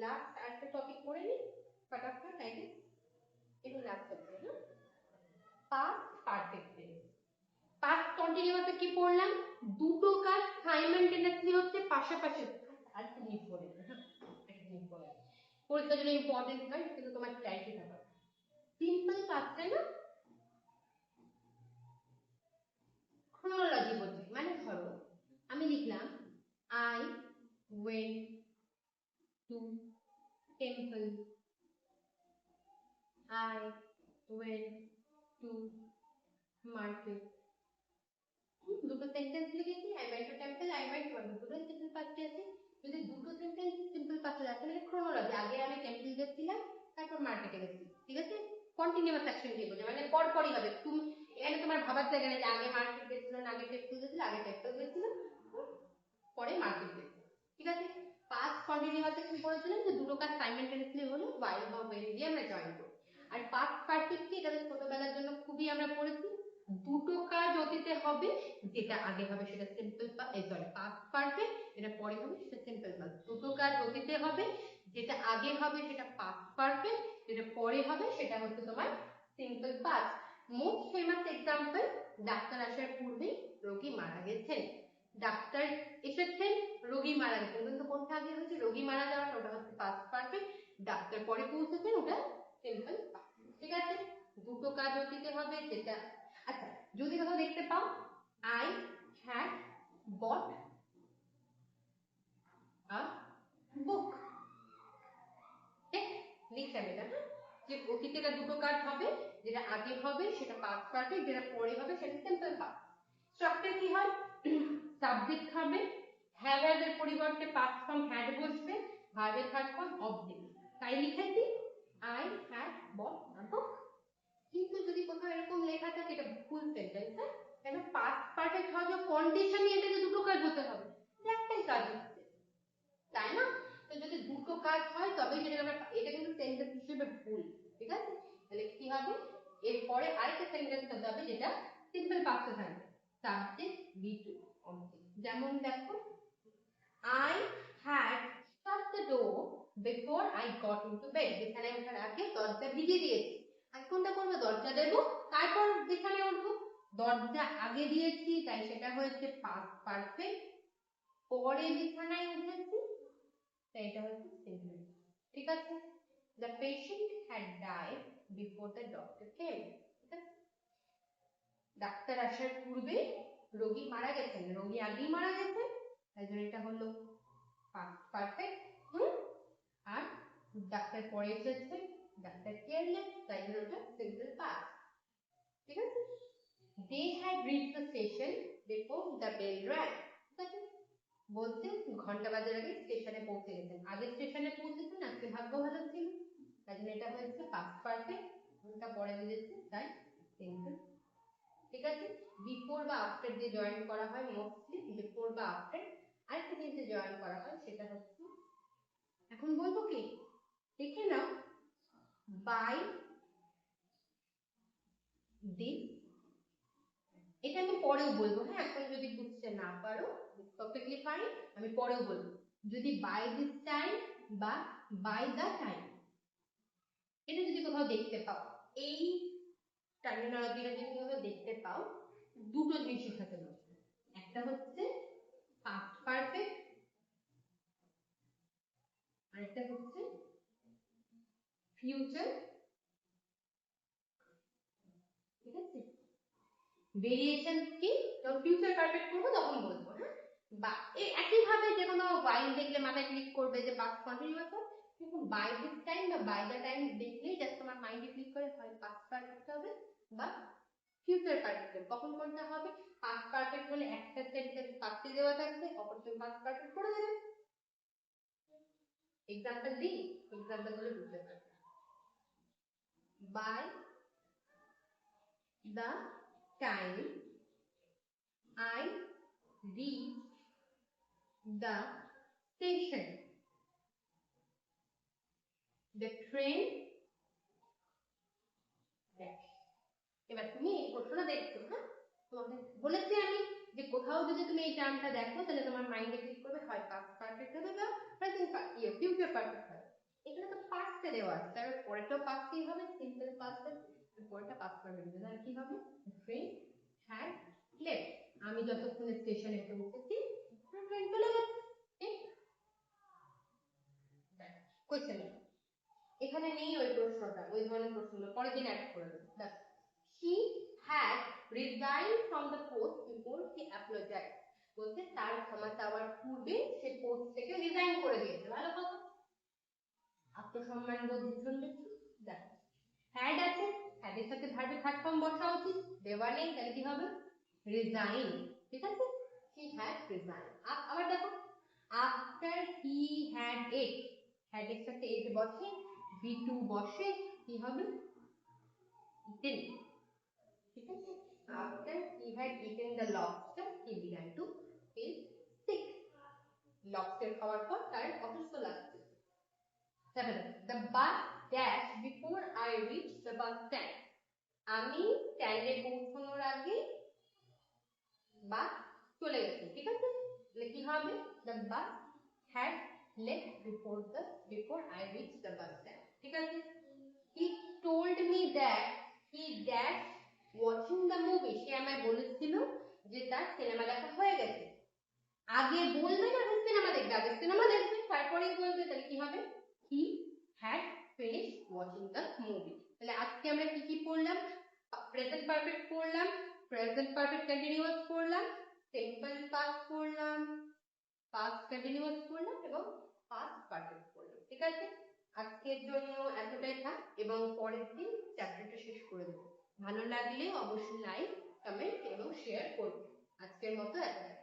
লাস্ট আরেকটা টপিক পড়ে নি ফটাফট, আইডিয়া এটা লাস্ট টপিক, হ্যাঁ, পাস্ট পারফেক্ট টেন্স। পাস্ট কন্টিনিউয়াসে কি পড়লাম, দুটো কাজ সাইমালটেনিয়াসলি হচ্ছে, পাশাপাশি। আর কি নিয়ে পড়ে, হ্যাঁ এটা নিয়ে পড়ে, পরীক্ষার জন্য ইম্পর্টেন্ট হয়, কিন্তু তোমার টাইপে থাকা সিম্পল পাস্টে না ক্রোনোলজি বলছি, মানে ধরো আমি লিখলাম I went to temple, I went to market, দুটো সেন্টেন্স লিখেছি, I went to temple, I went to market, দুটো সিম্পল পাস্টে আছে। যদি দুটো সেন্টেন্স সিম্পল পাস্টে আছে, মানে ক্রোনোলজি, আগে আমি টেম্পল গেছিলাম তারপর মার্কেটে গেছি, ঠিক আছে, কন্টিনিউয়াস অ্যাকশন দিয়ে বোঝায়, মানে পরপরই হবে। তুমি এখানে তোমার ভাবার জায়গা নেই যে আগে মার্কেট গেছিল না আগে টেম্পল গেছিল, আগে টেম্পল গেছিল পরে মার্কেট গেছিল, ঠিক আছে। পাস্ট কন্টিনিউয়াসে কি বলেছিলাম, যে দুটো কাজ সাইমালটেনিয়াসলি হলো, while বা when দিয়ে আমরা জয়েন করি। আর পাস্ট পারফেক্ট কি, এটা ছোটবেলার জন্য খুবই আমরা পড়েছি, দুটো কাজ অতীতে হবে, যেটা আগে হবে সেটা সিম্পল পাস্ট পারফেক্ট, এটা পরে হবে সেটা সিম্পল পাস্ট। দুটো কাজ অতীতে হবে, যেটা আগে হবে সেটা পাস্ট পারফেক্ট, যেটা পরে হবে সেটা হচ্ছে তোমার simple past. Most famous example, doctor আসার পূর্বেই রোগী মারা গেছেন, ডাক্তার এসেছেন রোগী মারা গেছেন, কিন্তু কোনটা আগে হচ্ছে, রোগী মারা যাওয়াটা ওটা হচ্ছে পাস্ট পারফেক্ট, ডাক্তার পরে পৌঁছেছেন ওটা সিম্পল পাস্ট, ঠিক আছে। দুটো কাজ অতীতে হবে যেটা, আচ্ছা যদি কোথাও দেখতে পাও I had bought a book, ঠিক লিখলাম এটা, হ্যাঁ, যে অতীতে দুটো কাজ হবে, যেটা আগে হবে সেটা পাস্ট পারফেক্ট, যেটা পরে হবে সেটা সিম্পল পাস্ট। স্ট্রাকচার কি হয়, সাবজেক্ট হবে, হ্যাভ এর পরিবর্তে পাস্ট ফর্ম হ্যাড বসবে, ভার্বের থার্ড ফর্ম অবজেক্ট, তাই লিখেছি I had bought a book। কিন্তু যদি কোথাও এরকম লেখা থাকে এটা ফুল সেন্টেন্স, হ্যাঁ, কেন পাস্ট পারফেক্ট হবে, কন্ডিশনই এটা যে দুটো কাজ হতে হবে, একটাই কাজ হচ্ছে, তাই না। তো যদি দুটো কাজ হয় তবে সেটা আমরা, এটা কিন্তু সেন্টেন্স হিসেবে ভুল, ঠিক আছে। তাহলে কি হবে, এরপরে আরেকটা সেন্টেন্স হতে হবে যেটা সিম্পল পাস্টে থাকবে, সাবজেক্ট B2 অবজেক্ট। যেমন দেখো I had shut the door before I got into bed, যেখানে ওঠার আগে দরজা ভিজিয়ে দিয়েছি, আর কোনটা করবো, দরজা দেবো তারপর যেখানে উঠবো, দরজা আগে দিয়েছি তাই সেটা হয়েছে পাস্ট পারফেক্ট, পরে বিছানায় উঠেছি, তাই এটা হচ্ছে সিম্পল। ঠিক আছে, the patient had died before the doctor came। Doctor আসার পূর্বে রোগী মারা গেছেন, রোগী আগেই মারা গেছে, তাই জন্য এটা হলো পারফেক্ট। আর ডাক্তার পরে এসেছে, ডাক্তার কেয়ারলেস, তাই জন্য এটা সিম্পল পাস্ট। ঠিক আছে, they had reached the station before the bell rang। ঠিক আছে, বলতে ঘন্টা বাজার আগে স্টেশনে পৌঁছে গেছেন, আগে স্টেশনে পৌঁছেছেন, আজকে ভাগ্য ভালো ছিল, তাই জন্য এটা হচ্ছে পাস্ট পারফেক্ট, ঘন্টা পরে বেজেছে, তাই সিম্পল। ঠিক আছে, বিফোর বা আফটার দিয়ে জয়েন করা হয় মোস্টলি, বিফোর বা আফটার। আরেকটা জিনিসে জয়েন করা হয় সেটা হচ্ছে, এখন বলবো কি দেখে নাও, বাই দিস, এটা আমি পরেও বলবো, হ্যাঁ এখন যদি বুঝতে না পারো পারফেক্টলি ফাইন, আমি পরেও বলবো। যদি বাই দিস টাইম বা বাই দা টাইম, এটা যদি কোথাও দেখতে পাও, এই টার্মিনোলজিটা যদি কোথাও দেখতে পাও, দুটো জিনিস শেখাতে পারো, একটা হচ্ছে পাস্ট পারফেক্ট, আর একটা হচ্ছে ফিউচার। ঠিক আছে, ভেরিয়েশন কি, যখন ফিউচার পারফেক্ট করবো তখন বলবো, হ্যাঁ। বা একই ভাবে যে কোনো ওয়াইল দেখলে মাথায় ক্লিক করবে যে পাস্ট কন্টিনিউয়াস হয়, কিন্তু বাই দিস টাইম বা বাই দা টাইম দেখলেই জাস্ট তোমার মাইন্ডে ক্লিক করে হয় পাস্ট পারফেক্ট হবে বা ফিউচার পারফেক্ট। কখন কোনটা হবে, পাস্ট পারফেক্ট হলে একটা সেন্টেন্স পাস্টে দেওয়া থাকবে, অপরজন পাস্ট পারফেক্ট করে দেবে। এক্সাম্পল দিই, এক্সাম্পল গুলো বুঝতে পারবে। By the time I reach the station, the train left। এবার তুমি এই প্রশ্নটা দেখছো, হ্যাঁ তোমাকে বলেছি আমি যে কোথাও যদি তুমি এই টার্মটা দেখো তাহলে তোমার মাইন্ডে ক্লিক করবে হয় পাস্ট পারফেক্ট হবে বা প্রেজেন্ট ফিউচার পারফেক্ট হবে। এখানে তো পাস্টে দেওয়া আছে, তার পরেরটাও পাস্টই হবে, সিম্পল পাস্ট, পরেরটা পাস্ট পারফেক্ট, তাহলে কি হবে, ট্রেন হ্যাড লেফট। আমি যতক্ষণে স্টেশনে এসে উঠেছি ট্রেন চলে গেছে। কোয়েশ্চেন এখানে নেই ওই প্রশ্নটা, ওই ধরনের প্রশ্নগুলো পরের দিন অ্যাড করে দেবো। She had resigned from the post before she apologized। বলতে তার ক্ষমা চাওয়ার পূর্বে সে পোস্ট থেকে রিজাইন করে দিয়েছে, ভালো কথা, আত্মসম্মান বোধ ভীষণ বেশি। দেখো হ্যাড আছে, হ্যাড এর সাথে ভার্বের থার্ড ফর্ম বসা উচিত, দেওয়া নেই, তাহলে কি হবে, রিজাইন। ঠিক আছে, he had resigned। আবার দেখো after he had ate, had এর সাথে ate বসে, V2 বসে, কি হবে, eaten। ঠিক আছে, after he had eaten the lobster he began to feel sick। Lobster খাওয়ার পর তার অসুস্থ লাগছে। 7 the bus dashed before I reached the bus stand। আমি স্ট্যান্ডে পৌঁছানোর আগে বাস চলে গেছে। ঠিক আছে, তাহলে কি হবে, the bus had left before I reached the bus stand। ঠিক আছে, he told me that he dashed watching the movie। সে আমায় বলেছিল যে তার সিনেমা দেখা হয়ে গেছে। আগে বলবে না যে সিনেমা দেখবে, আগে সিনেমা দেখবে তারপরেই বলবে, তাহলে কি হবে, he had finished watching the movie। তাহলে আজকে আমরা কি কি পড়লাম, প্রেজেন্ট পারফেক্ট পড়লাম, প্রেজেন্ট পারফেক্ট কন্টিনিউয়াস পড়লাম, সিম্পল পাস্ট পড়লাম, পাস্ট কন্টিনিউয়াস পড়লাম এবং পাস্ট পারফেক্ট পড়লাম। ঠিক আছে, আজকের জন্য এতটাই থাক এবং পরের দিন চ্যাপ্টারটা শেষ করে দেবো। ভালো লাগলে অবশ্যই লাইক, কমেন্ট এবং শেয়ার করবে। আজকের মতো এতটাই।